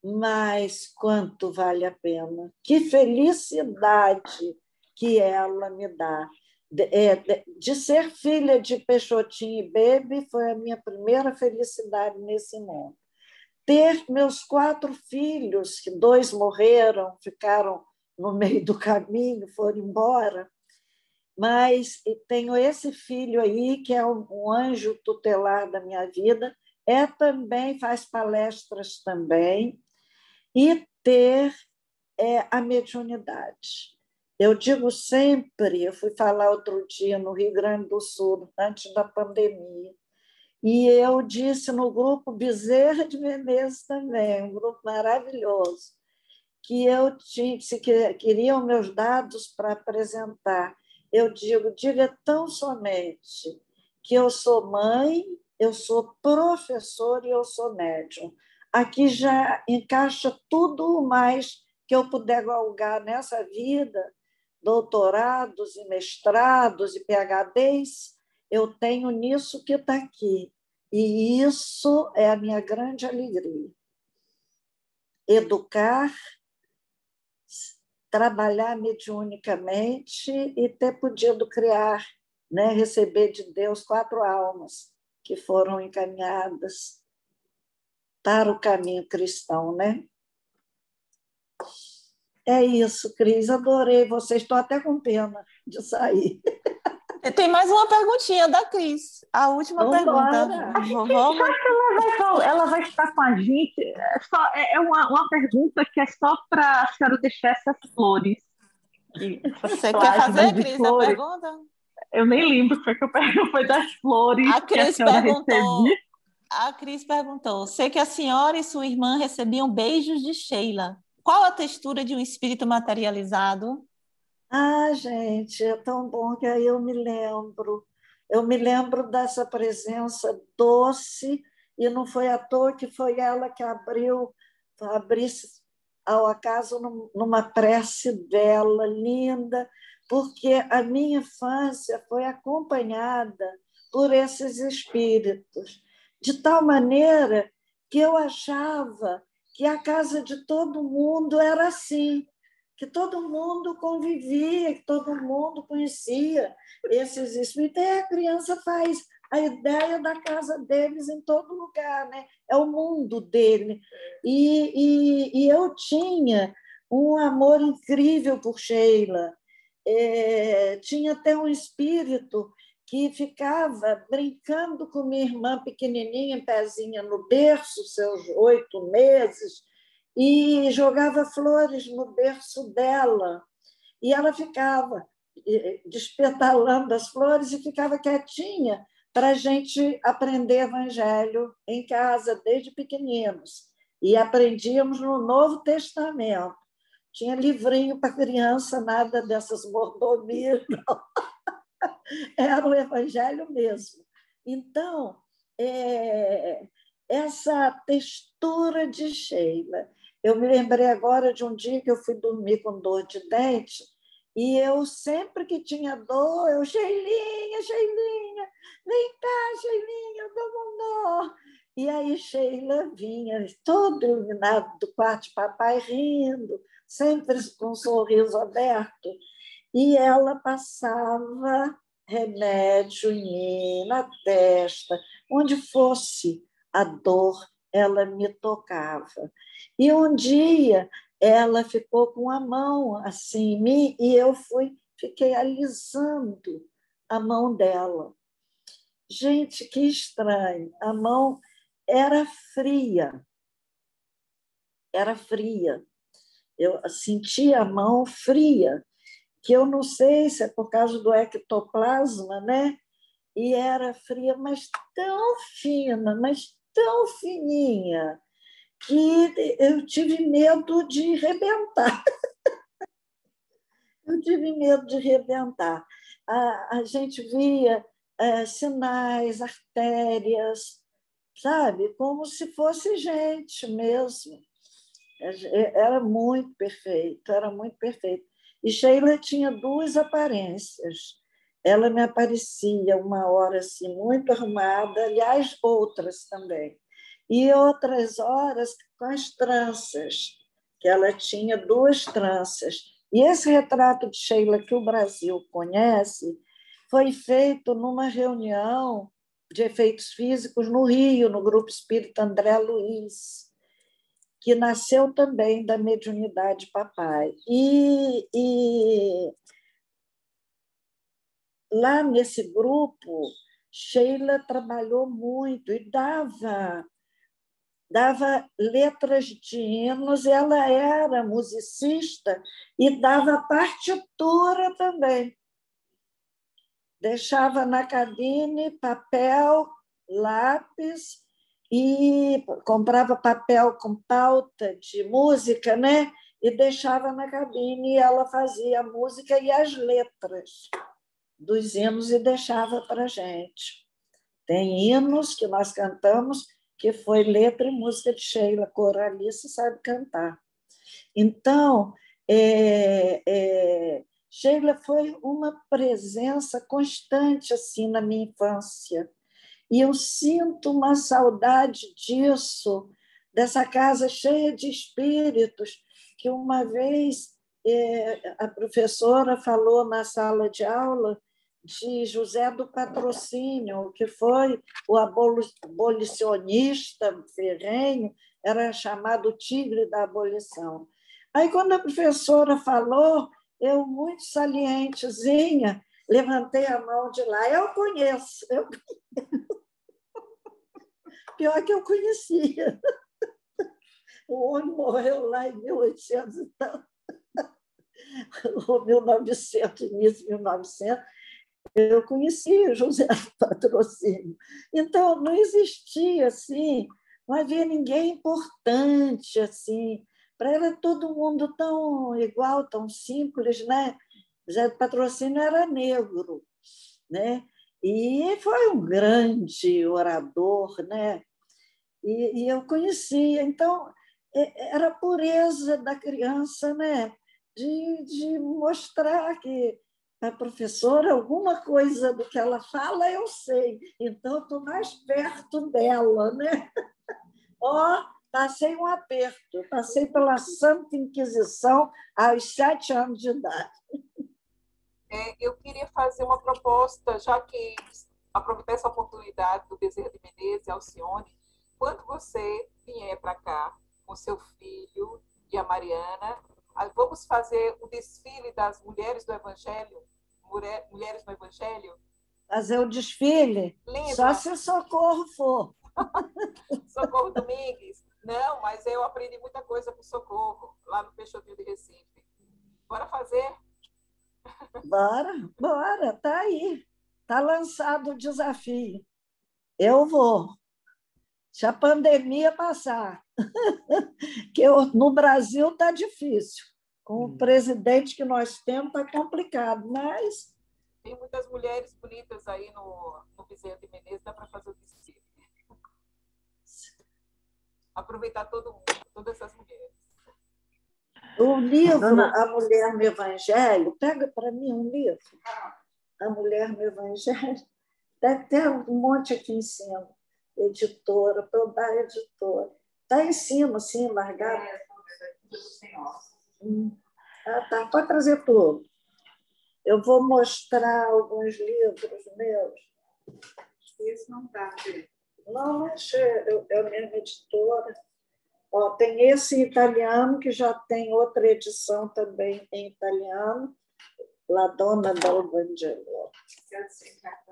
A: mas quanto vale a pena. Que felicidade que ela me dá. De ser filha de Peixotinho e Bebe foi a minha primeira felicidade nesse mundo. Ter meus 4 filhos, que 2 morreram, ficaram no meio do caminho, foram embora, mas tenho esse filho aí, que é um anjo tutelar da minha vida, também faz palestras também, e ter a mediunidade. Eu digo sempre, eu fui falar outro dia no Rio Grande do Sul, antes da pandemia, e eu disse no grupo Bezerra de Menezes também, um grupo maravilhoso, que eu tinha, se queriam meus dados para apresentar. Eu diga tão somente que eu sou mãe, eu sou professora e eu sou médium. Aqui já encaixa tudo mais que eu puder galgar nessa vida, doutorados e mestrados e PhDs, eu tenho nisso que está aqui. E isso é a minha grande alegria. Educar, trabalhar mediunicamente e ter podido criar, né, receber de Deus 4 almas que foram encaminhadas para o caminho cristão, né? É isso, Cris, adorei vocês, estou até com pena de sair.
B: Tem mais uma perguntinha da Cris, a última pergunta.
C: Ela vai estar com a gente. É uma pergunta que é só para a senhora deixar essas flores.
B: Você quer fazer, Cris, a pergunta?
C: Eu nem lembro o que eu perguntei, foi das flores que a senhora recebia.
B: A Cris perguntou, sei que a senhora e sua irmã recebiam beijos de Sheila. Qual a textura de um espírito materializado?
A: Ah, gente, é tão bom que aí eu me lembro. Eu me lembro dessa presença doce, e não foi à toa que foi ela que abriu ao acaso numa prece dela, linda, porque a minha infância foi acompanhada por esses espíritos, de tal maneira que eu achava que a casa de todo mundo era assim, que todo mundo convivia, que todo mundo conhecia esses espíritos. E a criança faz a ideia da casa deles em todo lugar, né? É o mundo dele. E eu tinha um amor incrível por Sheila. Tinha até um espírito que ficava brincando com minha irmã pequenininha, em pezinha no berço, seus 8 meses, e jogava flores no berço dela. E ela ficava despetalando as flores e ficava quietinha para a gente aprender evangelho em casa, desde pequeninos. E aprendíamos no Novo Testamento. Tinha livrinho para criança, nada dessas mordomias, não. Era o evangelho mesmo. Então, essa textura de Sheila. Eu me lembrei agora de um dia que eu fui dormir com dor de dente, e eu sempre que tinha dor, Sheilinha, vem cá, Sheilinha, eu estou com dor. E aí Sheila vinha, todo iluminado do quarto de papai, rindo, sempre com um sorriso aberto, e ela passava remédio em mim, na testa, onde fosse a dor, ela me tocava. E um dia ela ficou com a mão assim em mim e eu fiquei alisando a mão dela. Gente, que estranho. A mão era fria. Era fria. Eu sentia a mão fria, que eu não sei se é por causa do ectoplasma, né? E era fria, mas tão fina, mas tão fininha que eu tive medo de rebentar. Eu tive medo de rebentar. A gente via sinais, artérias, sabe? Como se fosse gente mesmo. Era muito perfeito, era muito perfeito. E Sheila tinha duas aparências. Ela me aparecia uma hora assim, muito arrumada, aliás, outras também. E outras horas com as tranças, que ela tinha duas tranças. E esse retrato de Sheila que o Brasil conhece foi feito numa reunião de efeitos físicos no Rio, no Grupo Espírita André Luiz, que nasceu também da mediunidade papai. E lá nesse grupo, Sheila trabalhou muito e dava letras de hinos, ela era musicista e dava partitura também. Deixava na cabine papel, lápis e comprava papel com pauta de música, né? E deixava na cabine e ela fazia a música e as letras dos hinos e deixava para a gente. Tem hinos que nós cantamos que foi letra e música de Sheila. Coralice sabe cantar. Então, Sheila foi uma presença constante assim na minha infância. E eu sinto uma saudade disso, dessa casa cheia de espíritos, que uma vez a professora falou na sala de aula de José do Patrocínio, que foi o abolicionista ferrenho, era chamado Tigre da Abolição. Aí, quando a professora falou, eu, muito salientezinha, levantei a mão de lá. Eu conheço. Pior que eu conhecia. O homem morreu lá em 1800 e tanto, ou 1900, início de 1900. Eu conhecia José do Patrocínio. Então, não existia assim, não havia ninguém importante assim. Para ela, todo mundo tão igual, tão simples, né? José do Patrocínio era negro, né? E foi um grande orador, né? E eu conhecia. Então, era a pureza da criança, né? De mostrar que a professora, alguma coisa do que ela fala, eu sei. Então, estou mais perto dela, né? Passei um aperto. Passei pela Santa Inquisição aos 7 anos de idade.
D: Eu queria fazer uma proposta, já que aproveitar essa oportunidade do Bezerra de Menezes e Alcione, quando você vier para cá com seu filho e a Mariana, vamos fazer o desfile das mulheres do Evangelho, mulheres no Evangelho?
A: Fazer o desfile?
D: Lembra?
A: Só se Socorro for.
D: Socorro Domingues. Não, mas eu aprendi muita coisa com Socorro, lá no Peixotinho de Recife. Bora fazer?
A: Bora, está aí. Está lançado o desafio. Eu vou. Se a pandemia passar, que no Brasil está difícil. Com o presidente que nós temos, está complicado, mas...
D: Tem muitas mulheres bonitas aí no Bezerra de Menezes, dá para fazer o desfile. Aproveitar todo mundo, todas essas mulheres.
A: O livro A Mulher no Evangelho, pega para mim um livro, A Mulher no Evangelho, deve ter um monte aqui em cima, editora, para eu dar editora. Está em cima, assim, largado. Tá, pode trazer tudo. Eu vou mostrar alguns livros meus.
E: Esse não está.
A: Não, mas é a mesma editora. Tem esse em italiano, que já tem outra edição também em italiano, La Donna del Vangelo.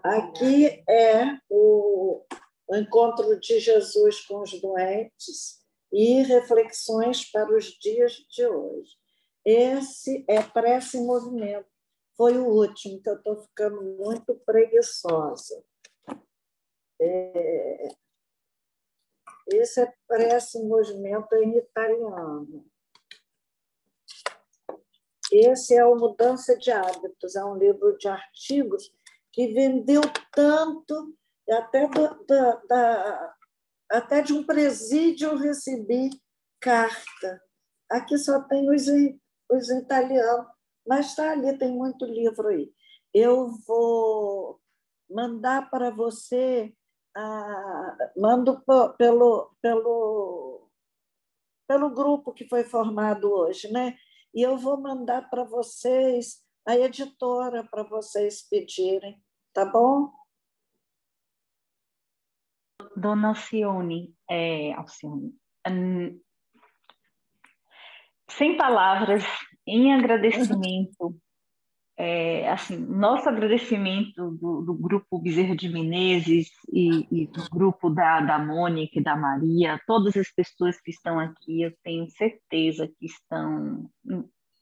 A: Aqui é o Encontro de Jesus com os Doentes e Reflexões para os Dias de Hoje. Esse é Prece em Movimento. Foi o último, que eu estou ficando muito preguiçosa. Isso é prece em movimento em italiano. Esse é o Mudança de Hábitos, é um livro de artigos que vendeu tanto, até de um presídio eu recebi carta. Aqui só tem os italianos, mas está ali, tem muito livro aí. Eu vou mandar para você, mando pelo grupo que foi formado hoje, né? E eu vou mandar para vocês a editora para vocês pedirem, tá bom?
C: Dona Alcione, sem palavras, em agradecimento, assim, nosso agradecimento do grupo Bezerra de Menezes e do grupo da Mônica e da Maria, todas as pessoas que estão aqui, eu tenho certeza que estão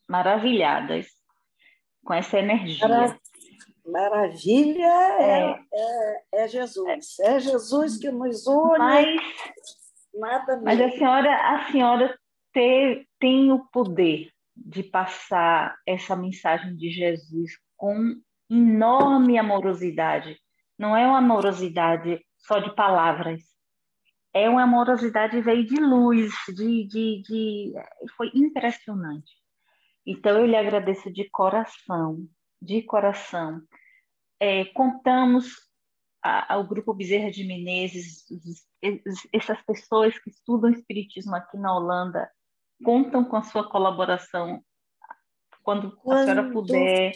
C: maravilhadas com essa energia.
A: Maravilha é Jesus. É Jesus que nos une.
C: Mas a senhora tem o poder de passar essa mensagem de Jesus com enorme amorosidade. Não é uma amorosidade só de palavras. É uma amorosidade que veio de luz, foi impressionante. Então, eu lhe agradeço de coração, de coração. Contamos ao Grupo Bezerra de Menezes, essas pessoas que estudam Espiritismo aqui na Holanda, contam com a sua colaboração quando a senhora puder.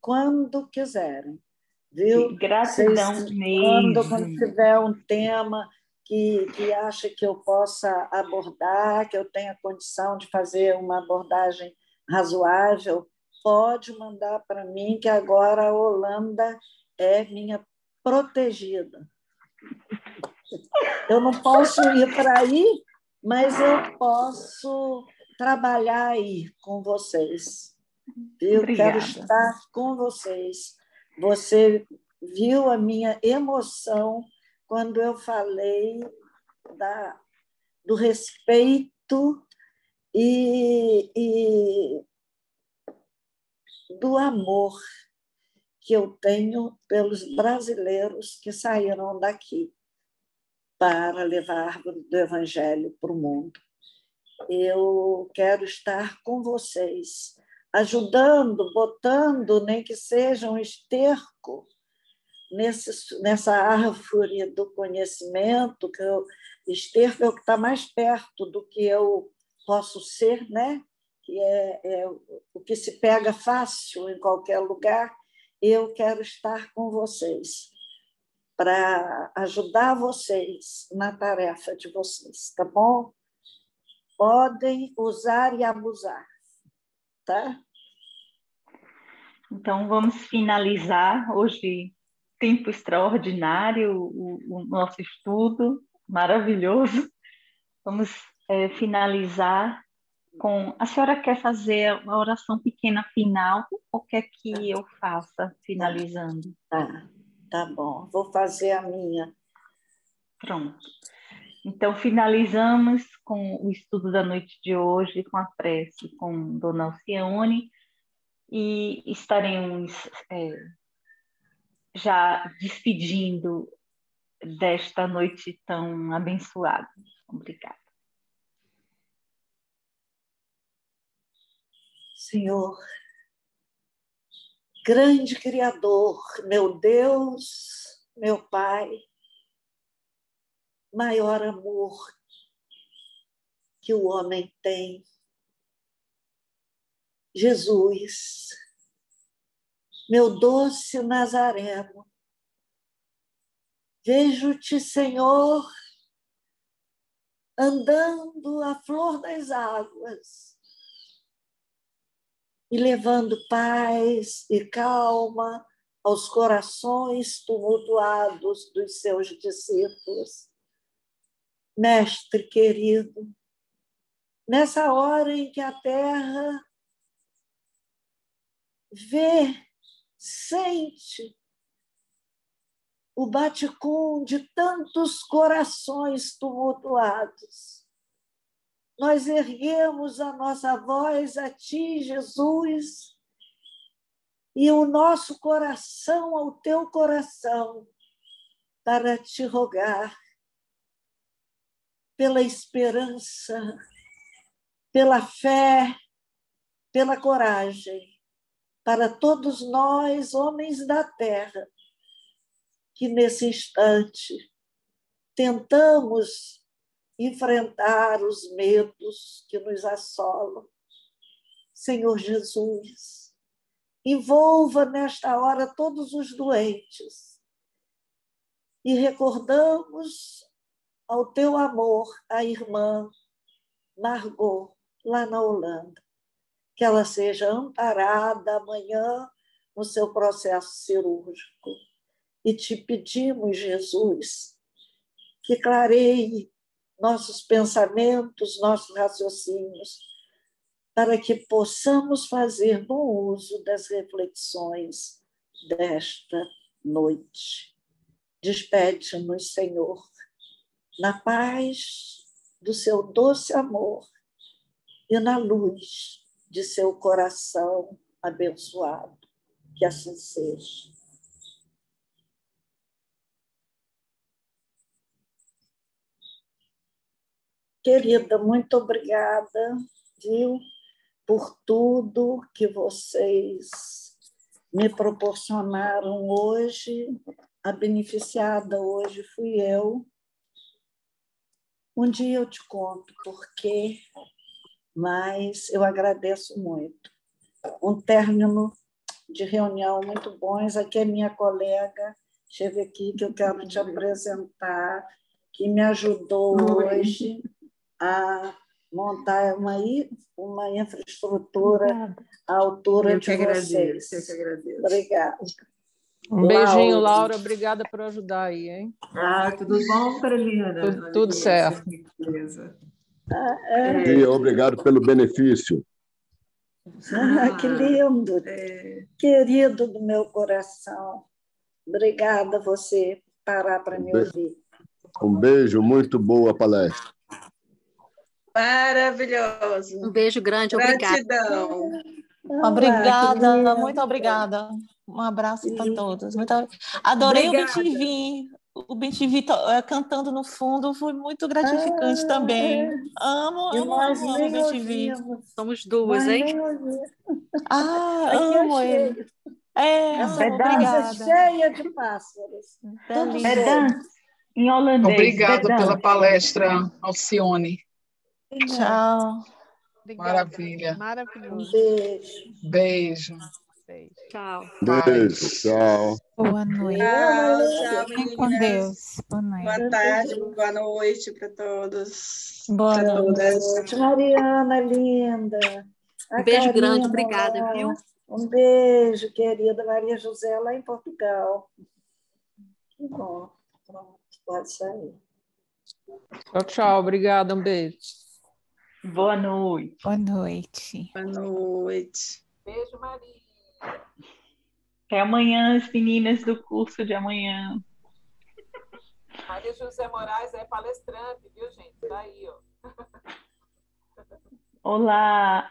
A: Quando quiserem. Viu?
C: Gratidão mesmo.
A: Quando tiver um tema que acha que eu possa abordar, que eu tenha condição de fazer uma abordagem razoável, pode mandar para mim, que agora a Holanda é minha protegida. Eu não posso ir para aí, mas eu posso trabalhar aí com vocês. Eu quero estar com vocês. Você viu a minha emoção quando eu falei do respeito e do amor que eu tenho pelos brasileiros que saíram daqui para levar a árvore do Evangelho para o mundo. Eu quero estar com vocês, ajudando, botando, nem que seja um esterco nessa árvore do conhecimento, esterco é o que está mais perto do que eu posso ser, né? Que é o que se pega fácil em qualquer lugar. Eu quero estar com vocês para ajudar vocês na tarefa de vocês, tá bom? Podem usar e abusar, tá?
C: Então, vamos finalizar hoje, tempo extraordinário, o nosso estudo maravilhoso. Vamos finalizar com... A senhora quer fazer uma oração pequena final ou quer que eu faça, finalizando?
A: Tá bom. Vou fazer a minha.
C: Pronto. Então, finalizamos com o estudo da noite de hoje, com a prece com Dona Alcione, e estaremos já despedindo desta noite tão abençoada. Obrigada.
A: Senhor, grande Criador, meu Deus, meu Pai, maior amor que o homem tem. Jesus, meu doce Nazareno, vejo-te, Senhor, andando à flor das águas e levando paz e calma aos corações tumultuados dos seus discípulos. Mestre querido, nessa hora em que a terra vê, sente o bate-cum de tantos corações tumultuados. Nós erguemos a nossa voz a Ti, Jesus, e o nosso coração ao Teu coração, para Te rogar pela esperança, pela fé, pela coragem, para todos nós, homens da terra, que nesse instante tentamos enfrentar os medos que nos assolam. Senhor Jesus, envolva nesta hora todos os doentes e recordamos ao teu amor a irmã Margot, lá na Holanda, que ela seja amparada amanhã no seu processo cirúrgico. E te pedimos, Jesus, que clareie nossos pensamentos, nossos raciocínios, para que possamos fazer bom uso das reflexões desta noite. Despede-nos, Senhor, na paz do seu doce amor e na luz de seu coração abençoado. Que assim seja. Querida, muito obrigada, viu, por tudo que vocês me proporcionaram hoje. A beneficiada hoje fui eu. Um dia eu te conto por quê, mas eu agradeço muito. Um término de reunião muito bons. Aqui é minha colega, chega aqui que eu quero te apresentar, que me ajudou hoje a montar uma infraestrutura à altura de vocês.
E: Eu que agradeço.
A: Obrigada.
F: Um beijinho, Laura. Obrigada por ajudar aí, hein?
E: Tudo bom, Carolina?
F: Tudo certo.
I: Obrigado pelo benefício.
A: Que lindo. Querido do meu coração. Obrigada a você por parar para me ouvir.
I: Um beijo, muito boa a palestra.
H: Maravilhoso. Um beijo grande,
C: Gratidão.
B: Obrigada, muito obrigada. Um abraço para todos. Adorei
C: Obrigada.
B: o BenTV cantando no fundo, foi muito gratificante também. Amo o BenTV.
H: Somos duas, hein?
B: Amo ele.
A: Essa casa cheia de pássaros.
C: Em holandês.
J: Obrigada pela palestra, Alcione.
B: Tchau.
J: Maravilha.
A: Um beijo.
J: Beijo.
H: Tchau.
I: Beijo, tchau.
K: Boa noite.
C: Tchau,
K: Fiquem com Deus. Boa noite.
C: Boa tarde, boa noite para todos.
B: Boa
A: noite. Mariana, linda.
H: Um beijo grande, obrigada, viu?
A: Um beijo, querida Maria José, lá em Portugal. Que bom. Pronto, pode sair.
F: Tchau. Obrigada. Um beijo.
C: Boa noite.
K: Boa noite.
C: Boa noite.
D: Beijo, Maria.
C: Até amanhã, as meninas do curso de amanhã.
D: Maria José Moraes é palestrante, viu, gente? Tá aí, ó.
C: Olá.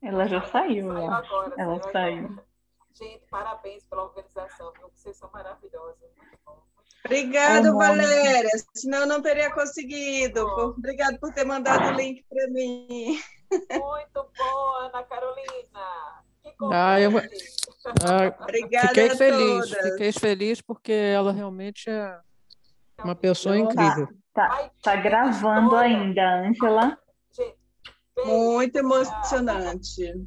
C: Ela já saiu.
D: Saiu agora.
C: Ela saiu.
D: Agora. Gente, parabéns pela organização, viu? Vocês são maravilhosos. Muito bom.
L: Obrigada, Valéria. Senão eu não teria conseguido. Obrigada por ter mandado o link para mim.
D: Muito boa, Ana Carolina.
L: Obrigada
F: fiquei
L: a
F: feliz.
L: todas.
F: Fiquei feliz porque ela realmente é uma pessoa incrível.
C: Tá gravando ainda, Ângela.
L: Muito emocionante.